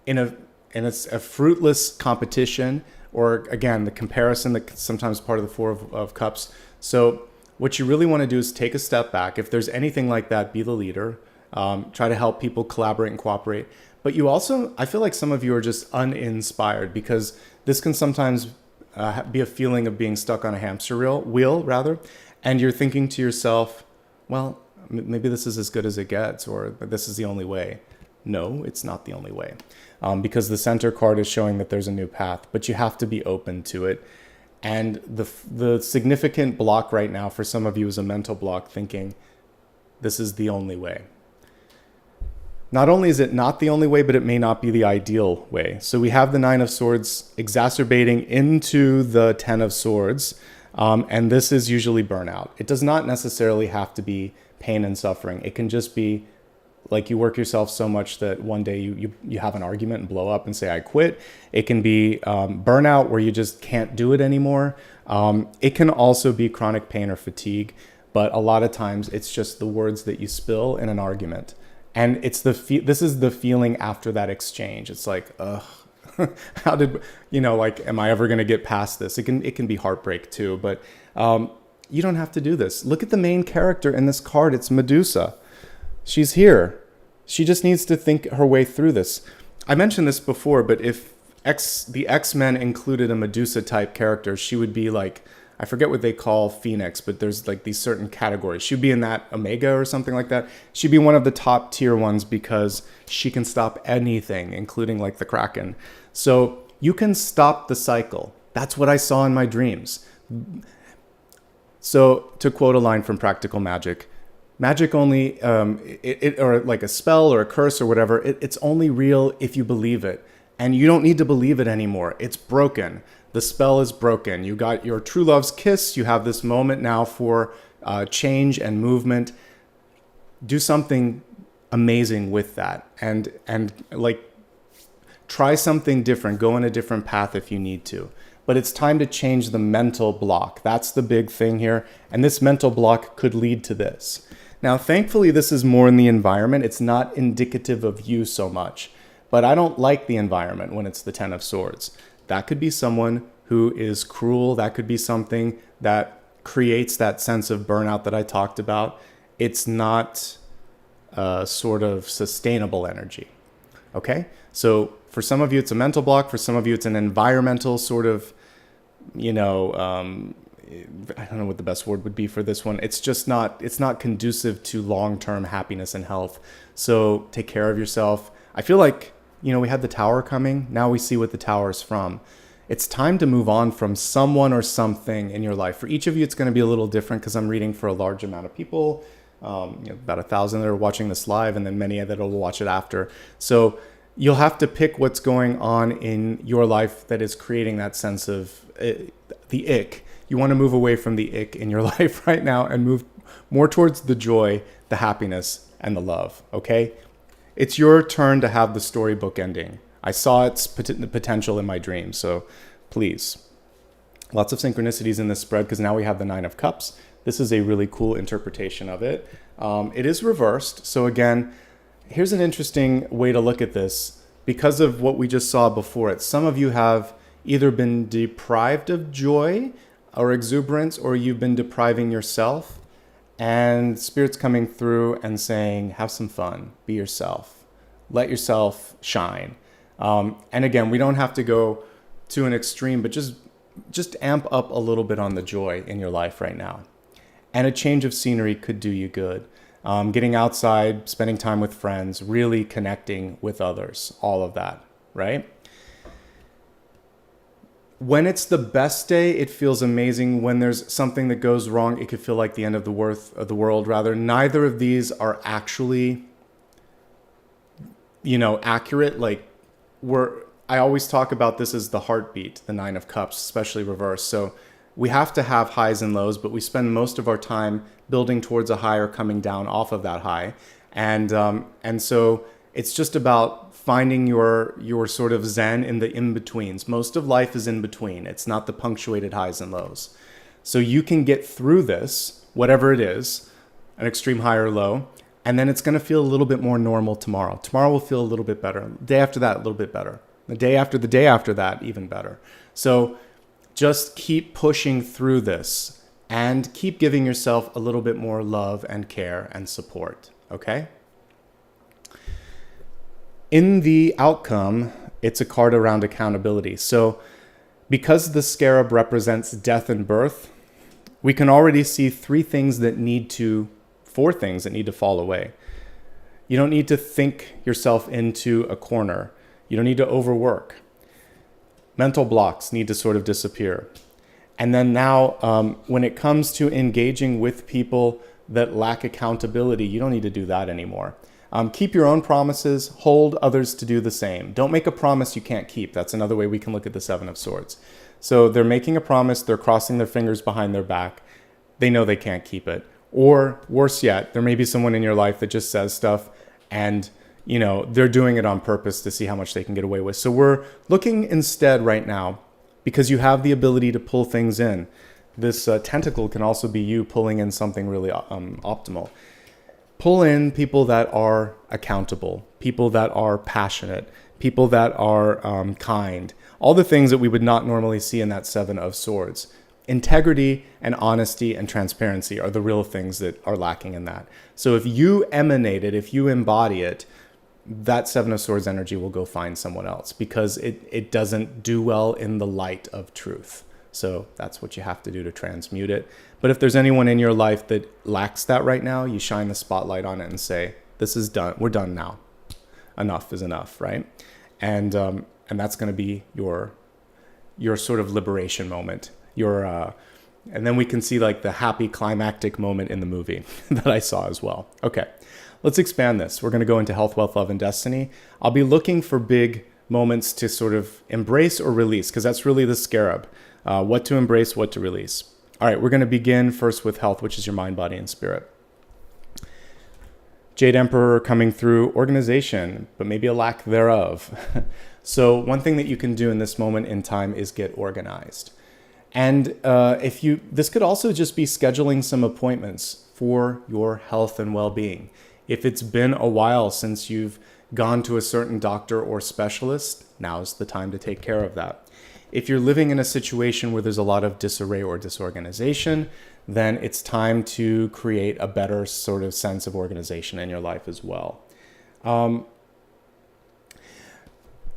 in it's a fruitless competition, or again, the comparison that's sometimes part of the Four of Cups. So what you really want to do is take a step back. If there's anything like that, be the leader. Try to help people collaborate and cooperate. But you also, I feel like some of you are just uninspired because this can sometimes be a feeling of being stuck on a hamster wheel, and you're thinking to yourself, well, maybe this is as good as it gets, or this is the only way. No, it's not the only way, because the center card is showing that there's a new path, but you have to be open to it. And the significant block right now for some of you is a mental block, thinking this is the only way. Not only is it not the only way, but it may not be the ideal way. So we have the Nine of Swords exacerbating into the Ten of Swords, and this is usually burnout. It does not necessarily have to be pain and suffering. It can just be like you work yourself so much that one day you have an argument and blow up and say, I quit. It can be burnout where you just can't do it anymore. It can also be chronic pain or fatigue, but a lot of times it's just the words that you spill in an argument. And it's this is the feeling after that exchange. It's like, ugh, how did, like, am I ever going to get past this? It can be heartbreak too, but you don't have to do this. Look at the main character in this card. It's Medusa. She's here. She just needs to think her way through this. I mentioned this before, but if the X-Men included a Medusa type character, she would be like, I forget what they call Phoenix, but there's like these certain categories. She'd be in that Omega or something like that. She'd be one of the top tier ones because she can stop anything, including like the Kraken. So you can stop the cycle. That's what I saw in my dreams. So to quote a line from Practical Magic, magic only, or like a spell or a curse or whatever, it's only real if you believe it. And you don't need to believe it anymore. It's broken. The spell is broken. You got your true love's kiss. You have this moment now for change and movement. Do something amazing with that. And like, try something different. Go in a different path if you need to. But it's time to change the mental block. That's the big thing here. And this mental block could lead to this. Now, thankfully, this is more in the environment. It's not indicative of you so much. But I don't like the environment when it's the Ten of Swords. That could be someone who is cruel. That could be something that creates that sense of burnout that I talked about. It's not a sort of sustainable energy. Okay? So for some of you, it's a mental block. For some of you, it's an environmental sort of, I don't know what the best word would be for this one. It's not conducive to long-term happiness and health. So take care of yourself. I feel like, we had the Tower coming. Now we see what the Tower is from. It's time to move on from someone or something in your life. For each of you, it's going to be a little different because I'm reading for a large amount of people, about 1,000 that are watching this live, and then many that will watch it after. So you'll have to pick what's going on in your life that is creating that sense of the ick. You want to move away from the ick in your life right now and move more towards the joy, the happiness, and the love, okay? It's your turn to have the storybook ending. I saw its potential in my dream, so please. Lots of synchronicities in this spread because now we have the Nine of Cups. This is a really cool interpretation of it. It is reversed, so again, here's an interesting way to look at this. Because of what we just saw before it, some of you have either been deprived of joy or exuberance, or you've been depriving yourself, and Spirit's coming through and saying, have some fun, be yourself, let yourself shine. And again, we don't have to go to an extreme, but just amp up a little bit on the joy in your life right now. And a change of scenery could do you good. Getting outside, spending time with friends, really connecting with others, all of that, right? When it's the best day, it feels amazing. When there's something that goes wrong, it could feel like the end of the world, rather. Neither of these are actually, accurate. Like, I always talk about this as the heartbeat, the Nine of Cups, especially reversed. So we have to have highs and lows, but we spend most of our time building towards a high or coming down off of that high. And so it's just about finding your sort of zen in the in-betweens. Most of life is in between. It's not the punctuated highs and lows. So you can get through this, whatever it is, an extreme high or low, and then it's going to feel a little bit more normal tomorrow. Tomorrow will feel a little bit better. The day after that, a little bit better. The day after that, even better. So just keep pushing through this and keep giving yourself a little bit more love and care and support, okay? In the outcome, it's a card around accountability. So because the Scarab represents death and birth, we can already see four things that need to fall away. You don't need to think yourself into a corner. You don't need to overwork. Mental blocks need to sort of disappear. And then now, when it comes to engaging with people that lack accountability, you don't need to do that anymore. Keep your own promises, hold others to do the same. Don't make a promise you can't keep. That's another way we can look at the Seven of Swords. So they're making a promise, they're crossing their fingers behind their back. They know they can't keep it. Or worse yet, there may be someone in your life that just says stuff and they're doing it on purpose to see how much they can get away with. So we're looking instead right now, because you have the ability to pull things in. This tentacle can also be you pulling in something really optimal. Pull in people that are accountable, people that are passionate, people that are kind, all the things that we would not normally see in that Seven of Swords. Integrity and honesty and transparency are the real things that are lacking in that. So if you emanate it, if you embody it, that Seven of Swords energy will go find someone else because it doesn't do well in the light of truth. So that's what you have to do to transmute it. But if there's anyone in your life that lacks that right now, you shine the spotlight on it and say, this is done. We're done now. Enough is enough, right? And that's going to be your sort of liberation moment. And then we can see like the happy climactic moment in the movie that I saw as well. Okay, let's expand this. We're going to go into health, wealth, love, and destiny. I'll be looking for big moments to sort of embrace or release, because that's really the Scarab. What to embrace, what to release. All right, we're going to begin first with health, which is your mind, body, and spirit. Jade Emperor coming through organization, but maybe a lack thereof. So one thing that you can do in this moment in time is get organized. And this could also just be scheduling some appointments for your health and well-being. If it's been a while since you've gone to a certain doctor or specialist, now's the time to take care of that. If you're living in a situation where there's a lot of disarray or disorganization, then it's time to create a better sort of sense of organization in your life as well.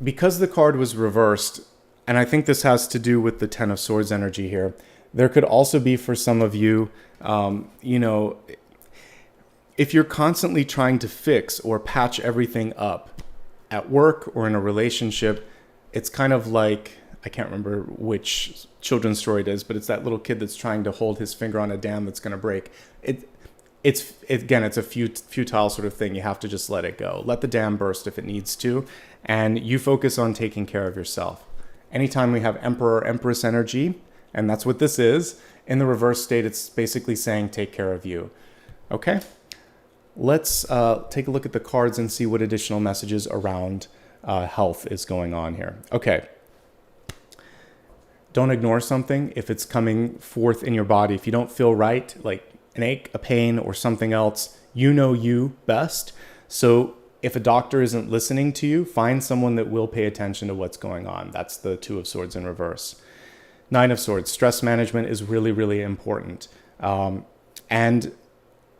Because the card was reversed, and I think this has to do with the Ten of Swords energy here, there could also be for some of you, if you're constantly trying to fix or patch everything up at work or in a relationship, it's kind of like I can't remember which children's story it is, but it's that little kid that's trying to hold his finger on a dam that's going to break. It's a futile sort of thing. You have to just let it go. Let the dam burst if it needs to, and you focus on taking care of yourself. Anytime we have Emperor or Empress energy, and that's what this is, in the reverse state, it's basically saying take care of you. Okay? Let's take a look at the cards and see what additional messages around health is going on here. Okay. Don't ignore something if it's coming forth in your body. If you don't feel right, like an ache, a pain, or something else, you know you best. So if a doctor isn't listening to you, find someone that will pay attention to what's going on. That's the Two of Swords in reverse. Nine of Swords, stress management is really, really important. And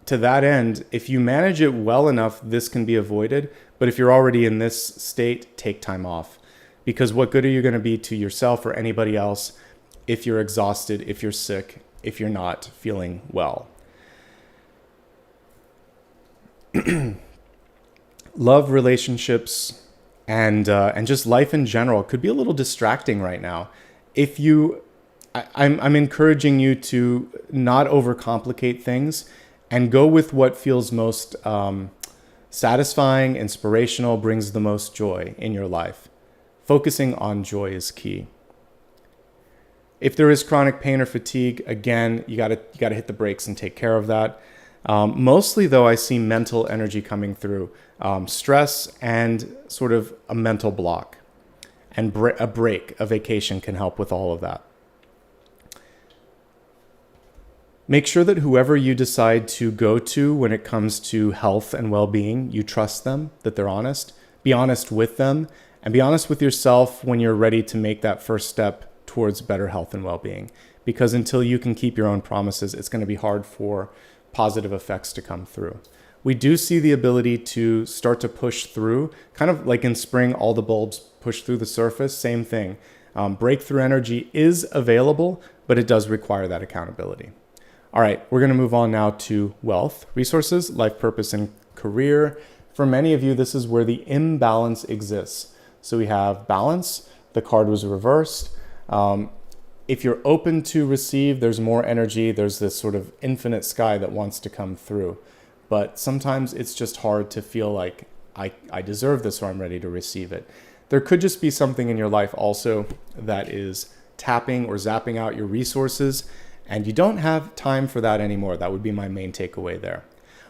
to that end, if you manage it well enough, this can be avoided. But if you're already in this state, take time off. Because what good are you going to be to yourself or anybody else if you're exhausted, if you're sick, if you're not feeling well? Love, relationships, and just life in general could be a little distracting right now. I'm encouraging you to not overcomplicate things and go with what feels most satisfying, inspirational, brings the most joy in your life. Focusing on joy is key. If there is chronic pain or fatigue, again, you gotta hit the brakes and take care of that. Mostly, though, I see mental energy coming through, stress and sort of a mental block. And a break, a vacation can help with all of that. Make sure that whoever you decide to go to when it comes to health and well-being, you trust them, that they're honest. Be honest with them, and be honest with yourself when you're ready to make that first step towards better health and well-being. Because until you can keep your own promises, it's going to be hard for positive effects to come through. We do see the ability to start to push through, kind of like in spring, all the bulbs push through the surface, same thing. Breakthrough energy is available, but it does require that accountability. All right, we're going to move on now to wealth, resources, life purpose, and career. For many of you, this is where the imbalance exists. So we have balance, the card was reversed. If you're open to receive, there's more energy. There's this sort of infinite sky that wants to come through. But sometimes it's just hard to feel like I deserve this or I'm ready to receive it. There could just be something in your life also that is tapping or zapping out your resources, and you don't have time for that anymore. That would be my main takeaway there.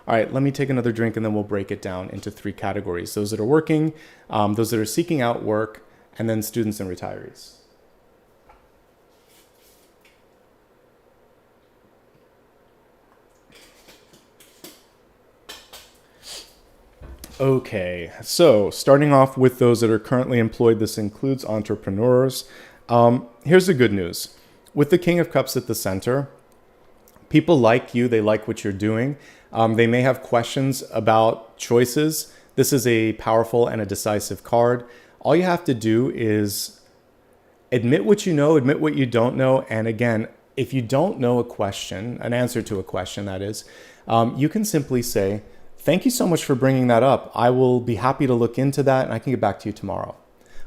All right, let me take another drink and then we'll break it down into three categories. Those that are working, those that are seeking out work, and then students and retirees. Okay, so starting off with those that are currently employed, this includes entrepreneurs. Here's the good news. With the King of Cups at the center, people like you, they like what you're doing. They may have questions about choices. This is a powerful and a decisive card. All you have to do is admit what you know, admit what you don't know. And again, if you don't know a question, an answer to a question that is, you can simply say, thank you so much for bringing that up. I will be happy to look into that and I can get back to you tomorrow.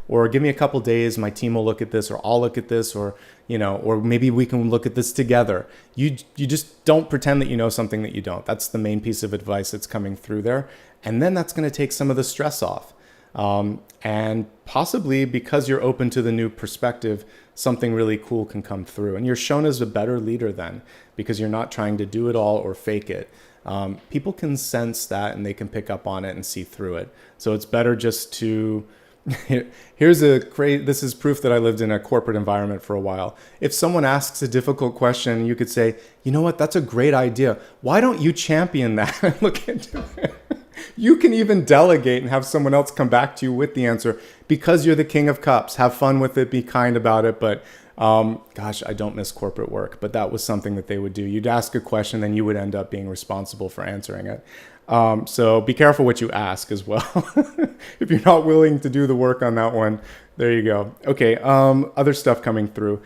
Or give me a couple days, my team will look at this, or I'll look at this, or or maybe we can look at this together. You just don't pretend that you know something that you don't. That's the main piece of advice that's coming through there. And then that's going to take some of the stress off. And possibly because you're open to the new perspective, something really cool can come through. And you're shown as a better leader then, because you're not trying to do it all or fake it. People can sense that and they can pick up on it and see through it. So it's better just to... This is proof that I lived in a corporate environment for a while. If someone asks a difficult question, you could say, you know what, that's a great idea. Why don't you champion that and look into it? You can even delegate and have someone else come back to you with the answer because you're the King of Cups. Have fun with it, be kind about it. But gosh, I don't miss corporate work, but that was something that they would do. You'd ask a question, then you would end up being responsible for answering it. So be careful what you ask as well. If you're not willing to do the work on that one, there you go. Okay, other stuff coming through.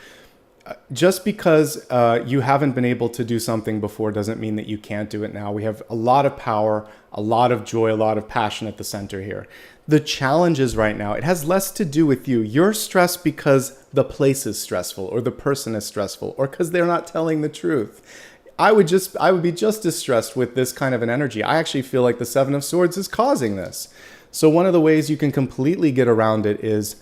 just because you haven't been able to do something before doesn't mean that you can't do it now. We have a lot of power, a lot of joy, a lot of passion at the center here. The challenge is right now, it has less to do with you. You're stressed because the place is stressful, or the person is stressful, or because they're not telling the truth. I would be just as stressed with this kind of an energy. I actually feel like the Seven of Swords is causing this. So one of the ways you can completely get around it is,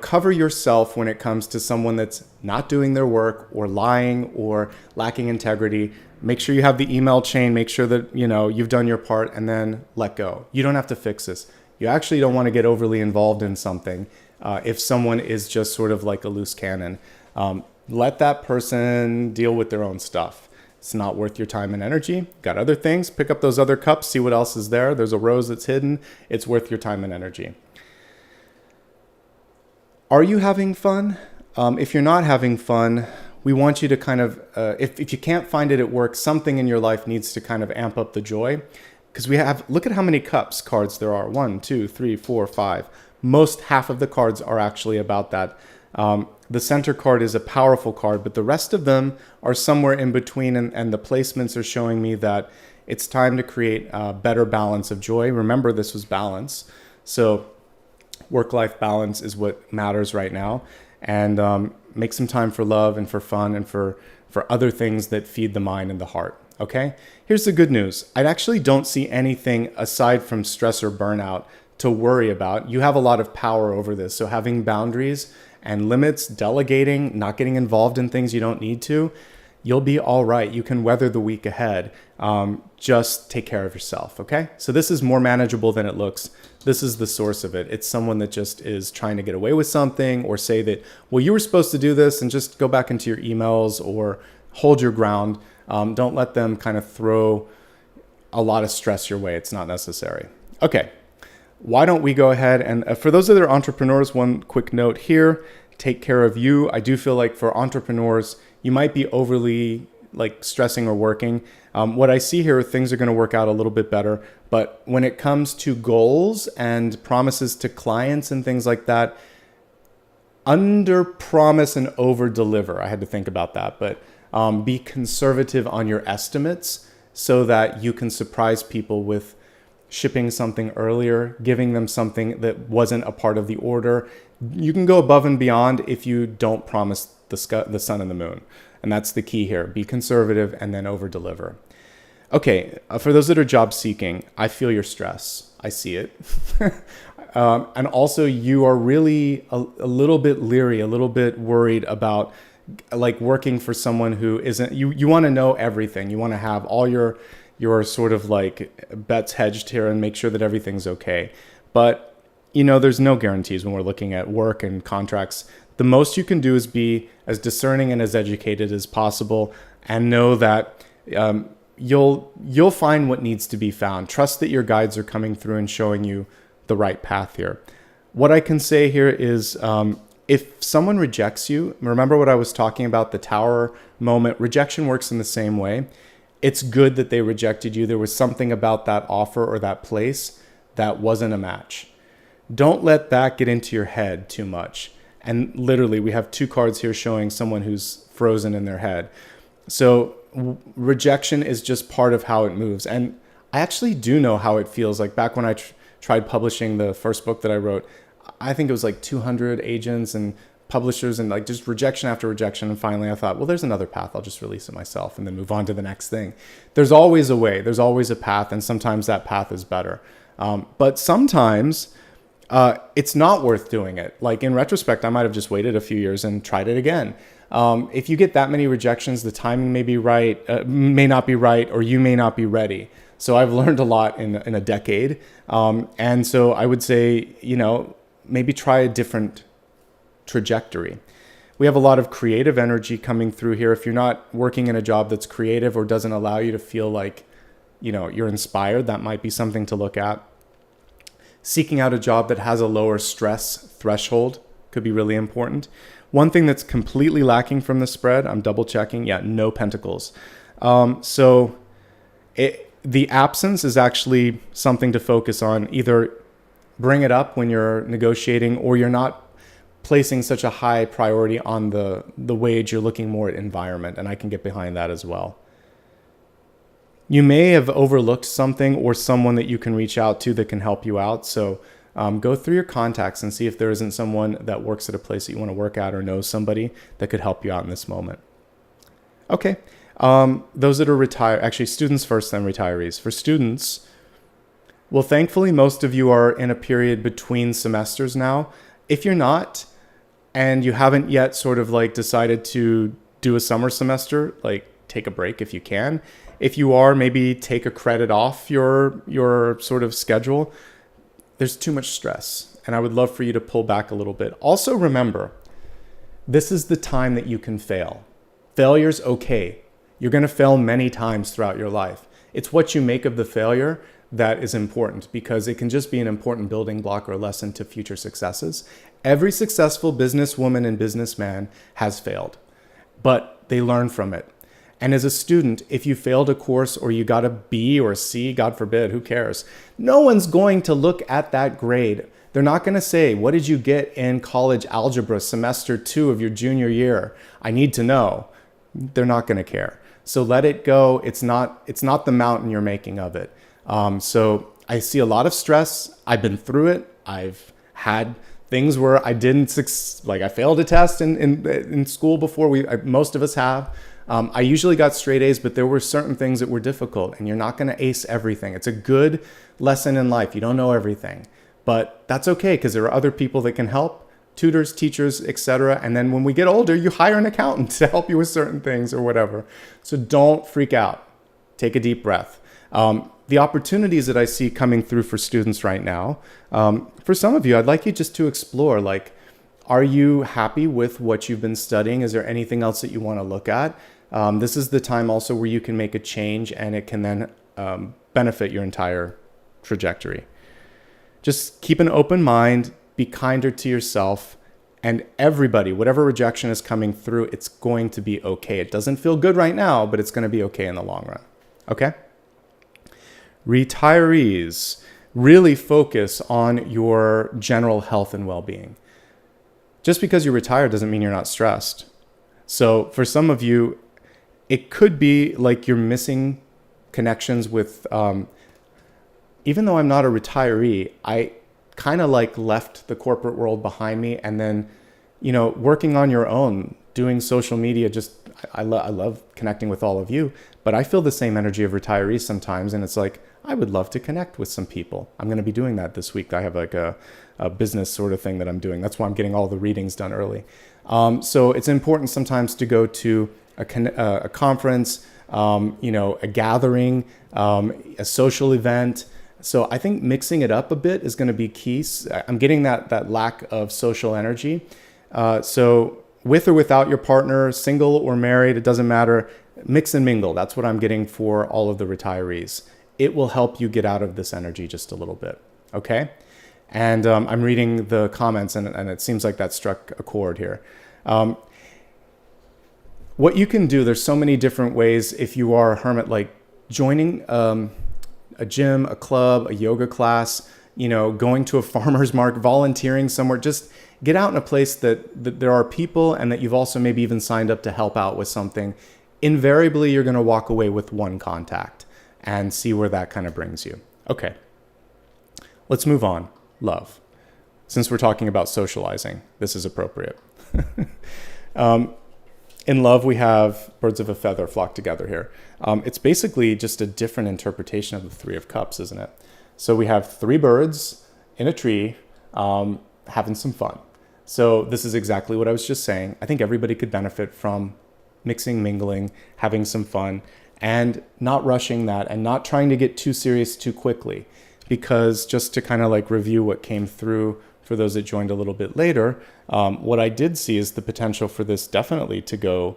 cover yourself when it comes to someone that's not doing their work or lying or lacking integrity. Make sure you have the email chain, make sure that, you've done your part, and then let go. You don't have to fix this. You actually don't want to get overly involved in something. If someone is just sort of like a loose cannon, let that person deal with their own stuff. It's not worth your time and energy. Got other things, pick up those other cups, see what else is there. There's a rose that's hidden. It's worth your time and energy. Are you having fun? If you're not having fun, we want you to kind of, if you can't find it at work, something in your life needs to kind of amp up the joy. Because look at how many cups cards there are. 1, 2, 3, 4, 5. Most half of the cards are actually about that. The center card is a powerful card, but the rest of them are somewhere in between, and the placements are showing me that it's time to create a better balance of joy. Remember, this was balance. So work-life balance is what matters right now. And make some time for love and for fun and for other things that feed the mind and the heart. Okay? Here's the good news. I actually don't see anything aside from stress or burnout to worry about. You have a lot of power over this. So having boundaries and limits, delegating, not getting involved in things you don't need to, you'll be all right. You can weather the week ahead. Just take care of yourself, okay? So this is more manageable than it looks. This is the source of it. It's someone that just is trying to get away with something, or say that, well, you were supposed to do this, and just go back into your emails or hold your ground. Don't let them kind of throw a lot of stress your way. It's not necessary. Okay. Why don't we go ahead and, for those that are entrepreneurs, one quick note here, take care of you. I do feel like for entrepreneurs, you might be overly stressing or working. What I see here, things are going to work out a little bit better. But when it comes to goals and promises to clients and things like that, under promise and over deliver. I had to think about that, but be conservative on your estimates so that you can surprise people with shipping something earlier, giving them something that wasn't a part of the order. You can go above and beyond if you don't promise the sun and the moon. And that's the key here. Be conservative and then over deliver. Okay, for those that are job seeking, I feel your stress. I see it. And also you are really a little bit leery, a little bit worried about working for someone who isn't, you want to know everything. You want to have all your sort of bets hedged here and make sure that everything's okay. But, there's no guarantees when we're looking at work and contracts. The most you can do is be as discerning and as educated as possible, and know that you'll find what needs to be found. Trust that your guides are coming through and showing you the right path here. What I can say here is, if someone rejects you, remember what I was talking about, the Tower moment. Rejection works in the same way. It's good that they rejected you. There was something about that offer or that place that wasn't a match. Don't let that get into your head too much. And literally, we have 2 cards here showing someone who's frozen in their head. So rejection is just part of how it moves. And I actually do know how it feels. Back when I tried publishing the first book that I wrote, I think it was 200 agents and publishers and just rejection after rejection. And finally I thought, well, there's another path. I'll just release it myself and then move on to the next thing. There's always a way. There's always a path. And sometimes that path is better. But sometimes it's not worth doing it. In retrospect, I might have just waited a few years and tried it again. If you get that many rejections, the timing may be right, may not be right, or you may not be ready. So I've learned a lot in a decade. And so I would say, maybe try a different trajectory. We have a lot of creative energy coming through here. If you're not working in a job that's creative or doesn't allow you to feel like, you're inspired, that might be something to look at. Seeking out a job that has a lower stress threshold could be really important. One thing that's completely lacking from the spread, I'm double checking. Yeah, no pentacles. The absence is actually something to focus on. Either bring it up when you're negotiating, or you're not placing such a high priority on the wage. You're looking more at environment, and I can get behind that as well. You may have overlooked something or someone that you can reach out to that can help you out. So go through your contacts and see if there isn't someone that works at a place that you want to work at or knows somebody that could help you out in this moment. Okay. Those that are retired, actually students first, then retirees. For students, well, thankfully, most of you are in a period between semesters now. If you're not, and you haven't yet sort of like decided to do a summer semester, like take a break if you can. If you are, maybe take a credit off your sort of schedule. There's too much stress, and I would love for you to pull back a little bit. Also remember, this is the time that you can fail. Failure's okay. You're going to fail many times throughout your life. It's what you make of the failure that is important, because it can just be an important building block or lesson to future successes. Every successful businesswoman and businessman has failed, but they learn from it. And as a student, if you failed a course or you got a B or a C, God forbid, who cares? No one's going to look at that grade. They're not going to say, what did you get in college algebra semester 2 of your junior year? I need to know. They're not going to care. So let it go. It's not the mountain you're making of it. So I see a lot of stress. I've been through it. I've had things where I I failed a test in school before. Most of us have. I usually got straight A's, but there were certain things that were difficult, and you're not going to ace everything. It's a good lesson in life. You don't know everything, but that's okay, because there are other people that can help, tutors, teachers, etc. And then when we get older, you hire an accountant to help you with certain things or whatever. So don't freak out. Take a deep breath. The opportunities that I see coming through for students right now, for some of you, I'd like you just to explore, like, are you happy with what you've been studying? Is there anything else that you want to look at? This is the time also where you can make a change, and it can then benefit your entire trajectory. Just keep an open mind, be kinder to yourself, and everybody, whatever rejection is coming through, it's going to be okay. It doesn't feel good right now, but it's going to be okay in the long run. Okay? Retirees, really focus on your general health and well-being. Just because you're retired doesn't mean you're not stressed. So for some of you, it could be like you're missing connections with, even though I'm not a retiree, I kind of like left the corporate world behind me, and then, working on your own, doing social media, I love connecting with all of you, but I feel the same energy of retirees sometimes, and it's like, I would love to connect with some people. I'm going to be doing that this week. I have like a business sort of thing that I'm doing. That's why I'm getting all the readings done early. So it's important sometimes to go to a conference, a gathering, a social event. So I think mixing it up a bit is going to be key. I'm getting that lack of social energy. So with or without your partner, single or married, it doesn't matter. Mix and mingle. That's what I'm getting for all of the retirees. It will help you get out of this energy just a little bit. Okay? And I'm reading the comments, and it seems like that struck a chord here. What you can do, there's so many different ways if you are a hermit, like joining a gym, a club, a yoga class, going to a farmer's market, volunteering somewhere. Just get out in a place that there are people, and that you've also maybe even signed up to help out with something. Invariably, you're going to walk away with one contact and see where that kind of brings you. Okay, let's move on. Love. Since we're talking about socializing, this is appropriate. In love, we have birds of a feather flock together here. It's basically just a different interpretation of the Three of Cups, isn't it? So we have 3 birds in a tree having some fun. So this is exactly what I was just saying. I think everybody could benefit from mixing, mingling, having some fun, and not rushing that, and not trying to get too serious too quickly. Because just to kind of like review what came through for those that joined a little bit later, what I did see is the potential for this definitely to go,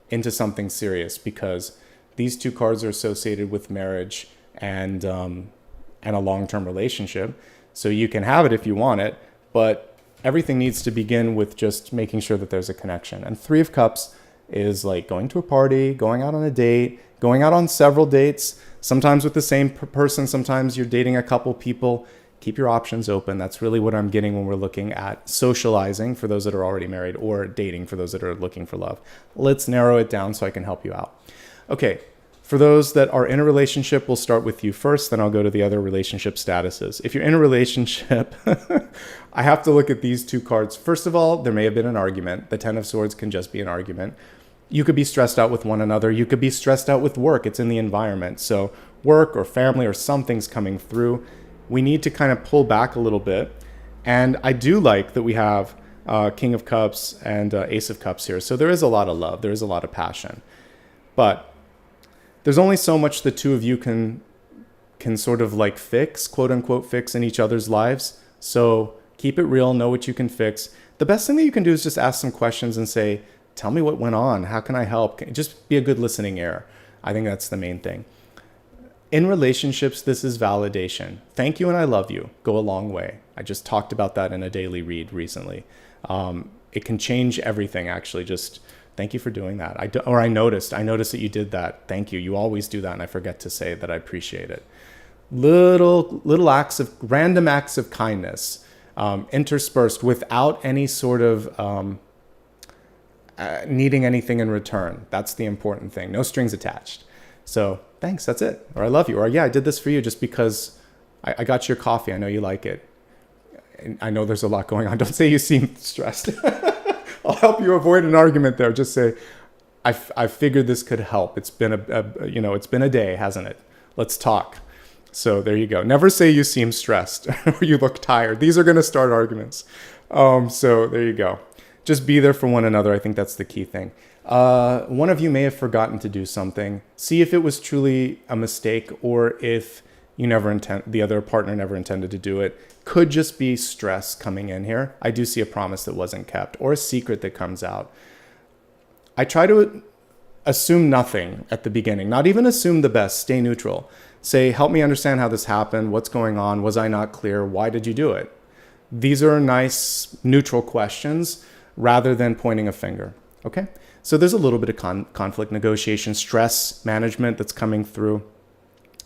into something serious, because these 2 cards are associated with marriage and a long-term relationship. So you can have it if you want it, but everything needs to begin with just making sure that there's a connection. And 3 of Cups is like going to a party, going out on a date, going out on several dates, sometimes with the same person, sometimes you're dating a couple people. Keep your options open. That's really what I'm getting when we're looking at socializing for those that are already married, or dating for those that are looking for love. Let's narrow it down so I can help you out. Okay, for those that are in a relationship, we'll start with you first, then I'll go to the other relationship statuses. If you're in a relationship, I have to look at these two cards. First of all, there may have been an argument. The Ten of Swords can just be an argument. You could be stressed out with one another. You could be stressed out with work. It's in the environment. So work or family or something's coming through. We need to kind of pull back a little bit. And I do like that we have King of Cups and Ace of Cups here. So there is a lot of love. There is a lot of passion. But there's only so much the two of you can sort of like fix, quote unquote, fix in each other's lives. So keep it real, know what you can fix. The best thing that you can do is just ask some questions and say, tell me what went on. How can I help? Just be a good listening ear. I think that's the main thing. In relationships, this is validation. Thank you and I love you go a long way. I just talked about that in a daily read recently. It can change everything, actually. Just thank you for doing that. I noticed that you did that. Thank you. You always do that, and I forget to say that I appreciate it. Little acts of random acts of kindness, interspersed without any sort of needing anything in return. That's the important thing. No strings attached. So thanks. That's it. Or I love you. Or yeah, I did this for you just because I got your coffee. I know you like it. And I know there's a lot going on. Don't say you seem stressed. I'll help you avoid an argument there. Just say, I figured this could help. It's been it's been a day, hasn't it? Let's talk. So there you go. Never say you seem stressed or you look tired. These are going to start arguments. So there you go. Just be there for one another. I think that's the key thing. One of you may have forgotten to do something. See if it was truly a mistake or if the other partner never intended to do it. Could just be stress coming in here. I do see a promise that wasn't kept or a secret that comes out. I try to assume nothing at the beginning, not even assume the best. Stay neutral. Say, help me understand how this happened. What's going on? Was I not clear? Why did you do it? These are nice neutral questions rather than pointing a finger. Okay? So there's a little bit of conflict negotiation, stress management that's coming through.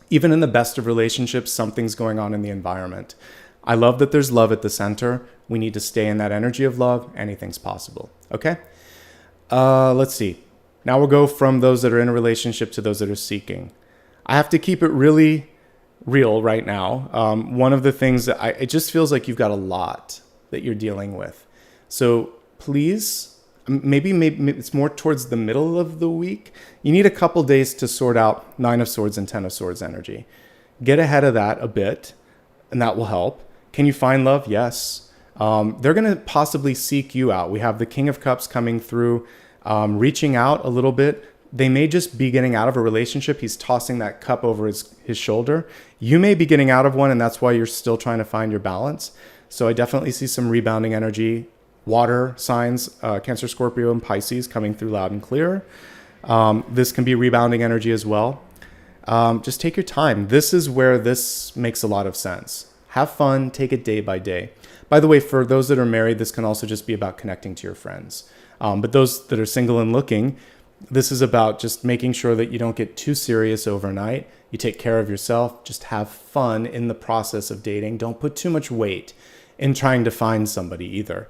Even in the best of relationships, something's going on in the environment. I love that there's love at the center. We need to stay in that energy of love. Anything's possible. Okay? Let's see. Now we'll go from those that are in a relationship to those that are seeking. I have to keep it really real right now. One of the things that it just feels like you've got a lot that you're dealing with. So please, maybe it's more towards the middle of the week. You need a couple days to sort out 9 of Swords and 10 of Swords energy. Get ahead of that a bit, and that will help. Can you find love? Yes. They're going to possibly seek you out. We have the King of Cups coming through, reaching out a little bit. They may just be getting out of a relationship. He's tossing that cup over his shoulder. You may be getting out of one, and that's why you're still trying to find your balance. So I definitely see some rebounding energy. Water signs, Cancer, Scorpio, and Pisces coming through loud and clear. This can be rebounding energy as well. Just take your time. This is where this makes a lot of sense. Have fun. Take it day by day. By the way, for those that are married, this can also just be about connecting to your friends. But those that are single and looking, this is about just making sure that you don't get too serious overnight. You take care of yourself. Just have fun in the process of dating. Don't put too much weight in trying to find somebody either.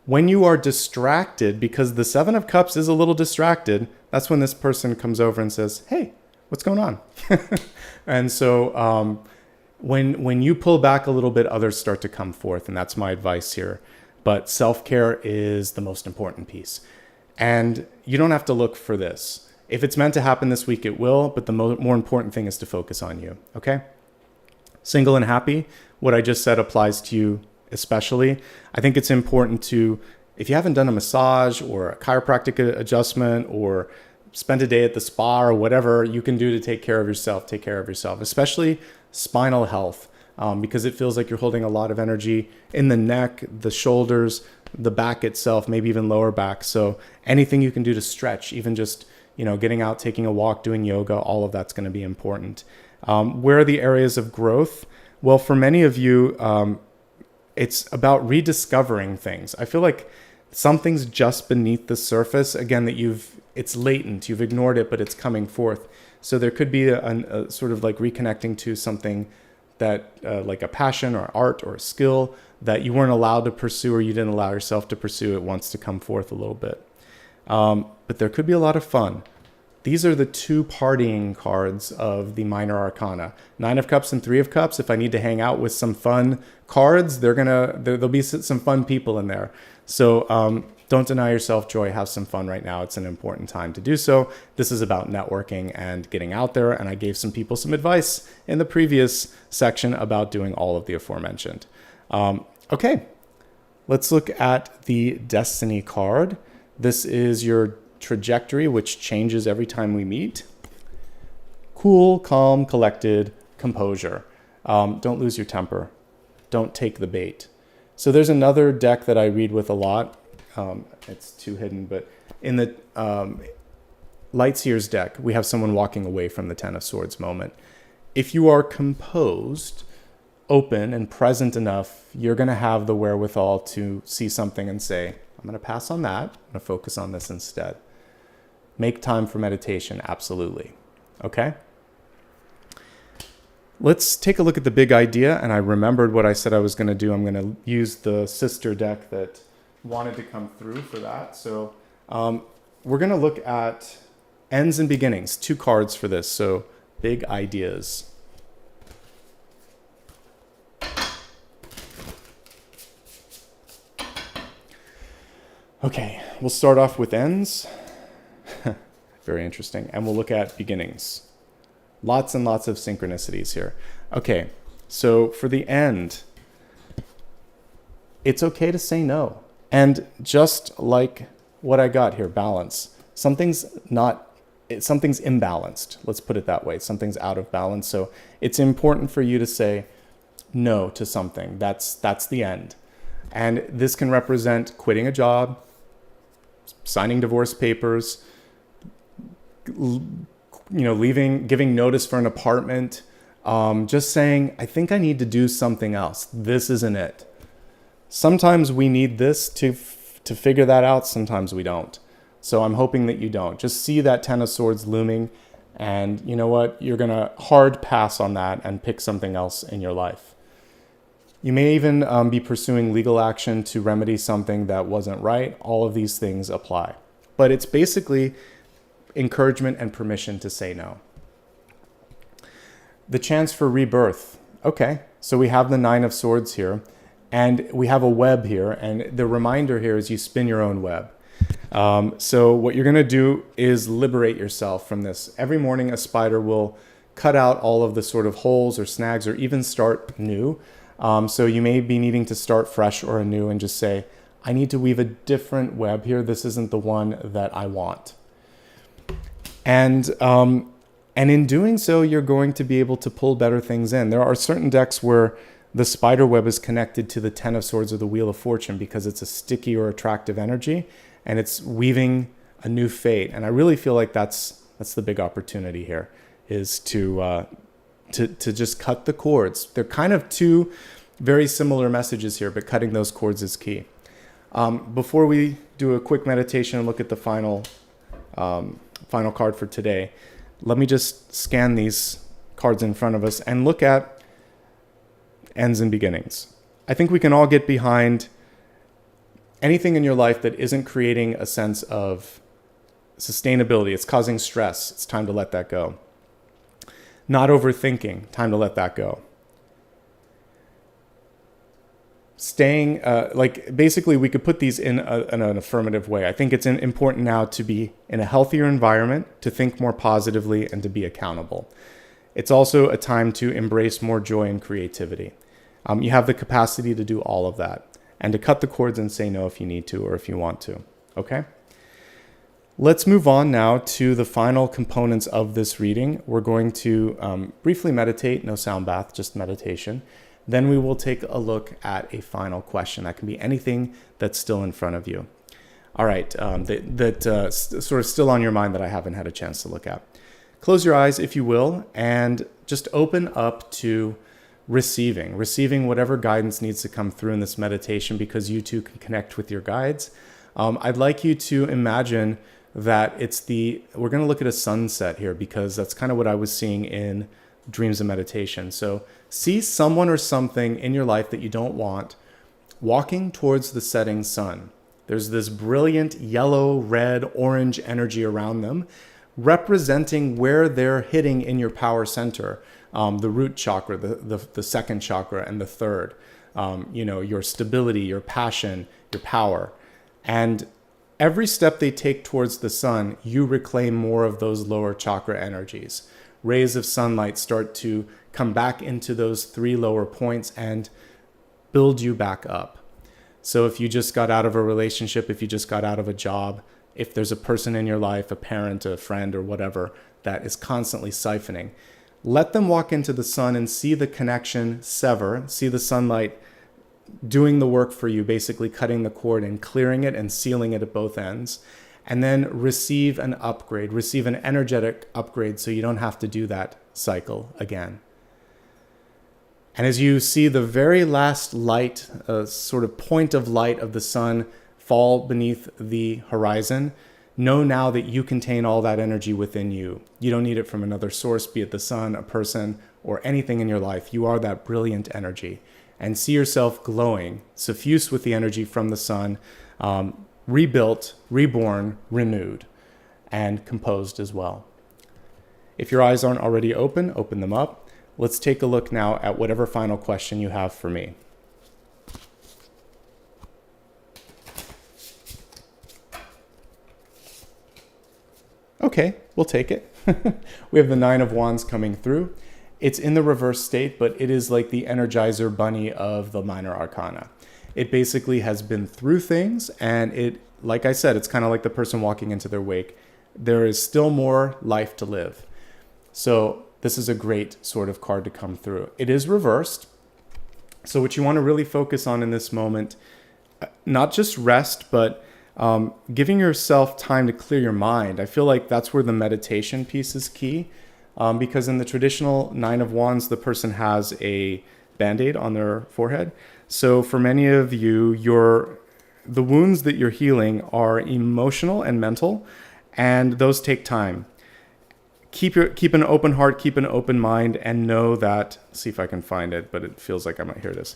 When you are distracted, because the 7 of Cups is a little distracted, that's when this person comes over and says, hey, what's going on? And so when you pull back a little bit, others start to come forth. And that's my advice here. But self-care is the most important piece. And you don't have to look for this. If it's meant to happen this week, it will. But the more important thing is to focus on you. Okay? Single and happy, what I just said applies to you especially. I think it's important to, if you haven't done a massage or a chiropractic adjustment or spend a day at the spa or whatever you can do to take care of yourself, especially spinal health, because it feels like you're holding a lot of energy in the neck, the shoulders, the back itself, maybe even lower back. So anything you can do to stretch, even just, getting out, taking a walk, doing yoga, all of that's going to be important. Where are the areas of growth? Well, for many of you, it's about rediscovering things. I feel like something's just beneath the surface. Again, it's latent. You've ignored it, but it's coming forth. So there could be a sort of like reconnecting to something like a passion or art or a skill that you weren't allowed to pursue, or you didn't allow yourself to pursue, it wants to come forth a little bit. But there could be a lot of fun. These are the two partying cards of the minor arcana. 9 of Cups and 3 of Cups. If I need to hang out with some fun cards, there'll be some fun people in there. So don't deny yourself joy. Have some fun right now. It's an important time to do so. This is about networking and getting out there. And I gave some people some advice in the previous section about doing all of the aforementioned. Okay, let's look at the Destiny card. This is your trajectory, which changes every time we meet. Cool, calm, collected, composure. Don't lose your temper. Don't take the bait. So there's another deck that I read with a lot. It's too hidden, but in the Lightseer's deck, we have someone walking away from the 10 of Swords moment. If you are composed, open, and present enough, you're going to have the wherewithal to see something and say, I'm going to pass on that. I'm going to focus on this instead. Make time for meditation, absolutely. Okay? Let's take a look at the big idea, and I remembered what I said I was going to do. I'm going to use the sister deck that wanted to come through for that. So we're going to look at ends and beginnings, 2 cards for this. So big ideas. Okay, we'll start off with ends. Very interesting. And we'll look at beginnings. Lots and lots of synchronicities here. Okay, so for the end, it's okay to say no. And just like what I got here, balance. Something's imbalanced. Let's put it that way. Something's out of balance. So it's important for you to say no to something. That's the end. And this can represent quitting a job, signing divorce papers, giving notice for an apartment, just saying, I think I need to do something else. This isn't it. Sometimes we need this to figure that out. Sometimes we don't. So I'm hoping that you don't. Just see that 10 of Swords looming, and you know what? You're going to hard pass on that and pick something else in your life. You may even be pursuing legal action to remedy something that wasn't right. All of these things apply. But it's basically encouragement and permission to say no. The chance for rebirth. Okay, so we have the 9 of Swords here, and we have a web here, and the reminder here is you spin your own web. So what you're going to do is liberate yourself from this. Every morning a spider will cut out all of the sort of holes or snags, or even start new. So you may be needing to start fresh or anew and just say, I need to weave a different web here. This isn't the one that I want. And in doing so, you're going to be able to pull better things in. There are certain decks where the spider web is connected to the 10 of Swords or the Wheel of Fortune because it's a sticky or attractive energy, and it's weaving a new fate. And I really feel like that's the big opportunity here, is to just cut the cords. They're kind of 2 very similar messages here, but cutting those cords is key. Before we do a quick meditation and look at the final card for today, let me just scan these cards in front of us and look at ends and beginnings. I think we can all get behind anything in your life that isn't creating a sense of sustainability. It's causing stress. It's time to let that go. Not overthinking. Time to let that go. Staying, basically we could put these in an affirmative way. I think it's important now to be in a healthier environment, to think more positively, and to be accountable. It's also a time to embrace more joy and creativity. You have the capacity to do all of that, and to cut the cords and say no if you need to or if you want to. Okay? Let's move on now to the final components of this reading. We're going to briefly meditate, no sound bath, just meditation. Then we will take a look at a final question. That can be anything that's still in front of you. All right, sort of still on your mind that I haven't had a chance to look at. Close your eyes, if you will, and just open up to receiving whatever guidance needs to come through in this meditation, because you too can connect with your guides. I'd like you to imagine that we're going to look at a sunset here, because that's kind of what I was seeing in dreams and meditation. So see someone or something in your life that you don't want walking towards the setting sun. There's this brilliant yellow, red, orange energy around them, representing where they're hitting in your power center, the root chakra, the second chakra, and the third. Your stability, your passion, your power. And every step they take towards the sun, you reclaim more of those lower chakra energies. Rays of sunlight start to come back into those 3 lower points and build you back up. So if you just got out of a relationship, if you just got out of a job, if there's a person in your life, a parent, a friend, or whatever, that is constantly siphoning, let them walk into the sun and see the connection sever, see the sunlight doing the work for you, basically cutting the cord and clearing it and sealing it at both ends. And then receive an upgrade, receive an energetic upgrade so you don't have to do that cycle again. And as you see the very last light, sort of point of light of the sun fall beneath the horizon, know now that you contain all that energy within you. You don't need it from another source, be it the sun, a person, or anything in your life. You are that brilliant energy. And see yourself glowing, suffused with the energy from the sun, rebuilt, reborn, renewed, and composed as well. If your eyes aren't already open, open them up. Let's take a look now at whatever final question you have for me. Okay, we'll take it. We have the 9 of Wands coming through. It's in the reverse state, but it is like the Energizer Bunny of the minor arcana. It basically has been through things, and it, like I said, it's kind of like the person walking into their wake. There is still more life to live. So this is a great sort of card to come through. It is reversed. So what you want to really focus on in this moment, not just rest, but giving yourself time to clear your mind. I feel like that's where the meditation piece is key. Because in the traditional 9 of Wands, the person has a Band-Aid on their forehead. So for many of you, the wounds that you're healing are emotional and mental, and those take time. Keep an open heart, keep an open mind, and know that, see if I can find it, but it feels like I might hear this.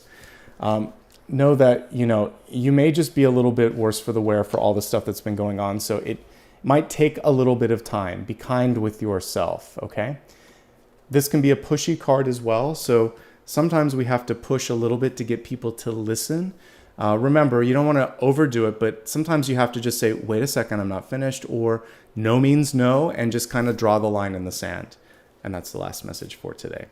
Know that, you may just be a little bit worse for the wear for all the stuff that's been going on. So it might take a little bit of time. Be kind with yourself, okay? This can be a pushy card as well. So sometimes we have to push a little bit to get people to listen. Remember, you don't want to overdo it, but sometimes you have to just say, wait a second, I'm not finished, or no means no, and just kind of draw the line in the sand. And that's the last message for today.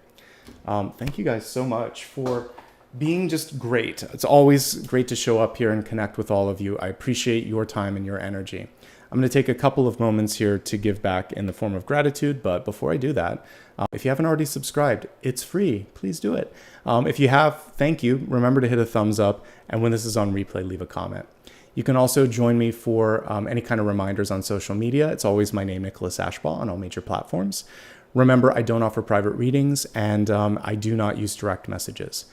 Thank you guys so much for being just great. It's always great to show up here and connect with all of you. I appreciate your time and your energy. I'm going to take a couple of moments here to give back in the form of gratitude, but before I do that, if you haven't already subscribed, it's free. Please do it. If you have, thank you. Remember to hit a thumbs up, and when this is on replay, leave a comment. You can also join me for any kind of reminders on social media. It's always my name, Nicholas Ashbaugh, on all major platforms. Remember, I don't offer private readings, and I do not use direct messages.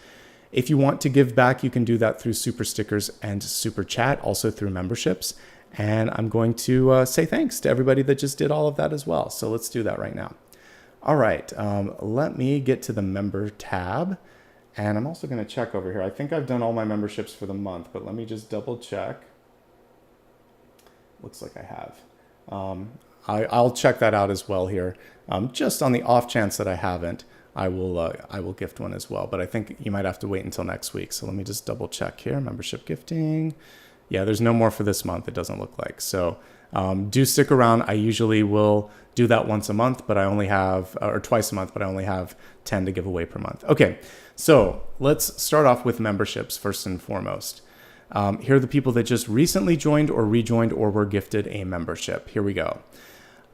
If you want to give back, you can do that through super stickers and super chat, also through memberships. And I'm going to say thanks to everybody that just did all of that as well. So let's do that right now. All right, let me get to the member tab. And I'm also going to check over here. I think I've done all my memberships for the month, but let me just double check. Looks like I have. I'll check that out as well here. Just on the off chance that I haven't, I will gift one as well. But I think you might have to wait until next week. So let me just double check here. Membership gifting. Yeah, there's no more for this month, it doesn't look like. So do stick around. I usually will do that once a month, but I only have, or twice a month, but I only have 10 to give away per month. Okay, so let's start off with memberships first and foremost. Here are the people that just recently joined or rejoined or were gifted a membership. Here we go.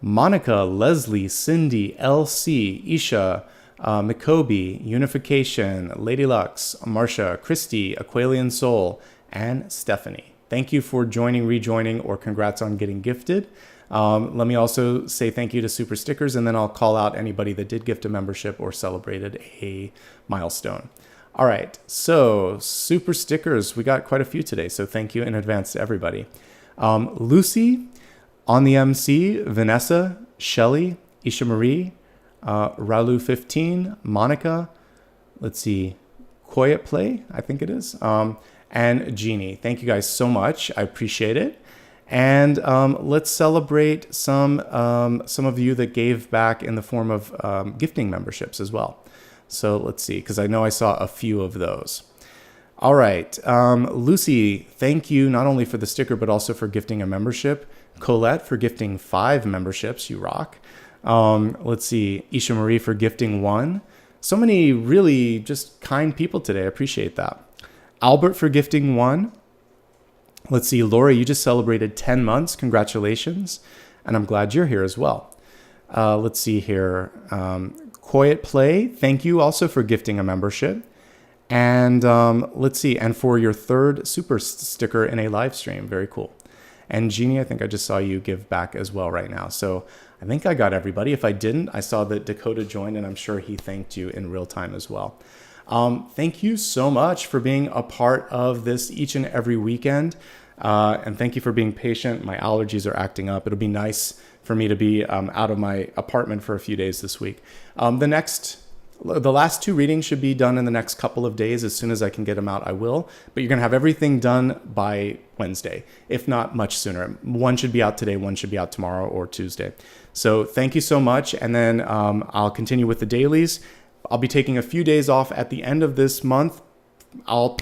Monica, Leslie, Cindy, LC, Isha, Mikobi, Unification, Lady Lux, Marsha, Christy, Aqualian Soul, and Stephanie. Thank you for joining, rejoining, or congrats on getting gifted. Let me also say thank you to Super Stickers, and then I'll call out anybody that did gift a membership or celebrated a milestone. All right, so Super Stickers, we got quite a few today, so thank you in advance to everybody. Lucy, on the MC, Vanessa, Shelly, Isha Marie, Ralu 15, Monica, let's see, Quiet Play, I think it is, and Jeannie. Thank you guys so much. I appreciate it. And let's celebrate some of you that gave back in the form of gifting memberships as well. So let's see, because I know I saw a few of those. All right. Lucy, thank you not only for the sticker, but also for gifting a membership. Colette for gifting 5 memberships. You rock. Let's see. Isha Marie for gifting 1. So many really just kind people today. I appreciate that. Albert for gifting 1. Let's see. Lori, you just celebrated 10 months. Congratulations. And I'm glad you're here as well. Let's see here. Quiet Play, thank you also for gifting a membership. And let's see. And for your 3rd super sticker in a live stream. Very cool. And Jeannie, I think I just saw you give back as well right now. So I think I got everybody. If I didn't, I saw that Dakota joined, and I'm sure he thanked you in real time as well. Thank you so much for being a part of this each and every weekend. And thank you for being patient. My allergies are acting up. It'll be nice for me to be out of my apartment for a few days this week. The last 2 readings should be done in the next couple of days. As soon as I can get them out, I will. But you're going to have everything done by Wednesday, if not much sooner. One should be out today, one should be out tomorrow or Tuesday. So thank you so much. And then I'll continue with the dailies. I'll be taking a few days off at the end of this month. I'll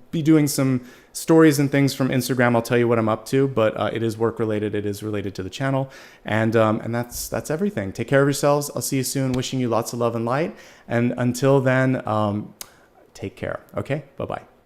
be doing some stories and things from Instagram. I'll tell you what I'm up to, but it is work related. It is related to the channel. And that's everything. Take care of yourselves. I'll see you soon. Wishing you lots of love and light. And until then, take care. Okay. Bye-bye.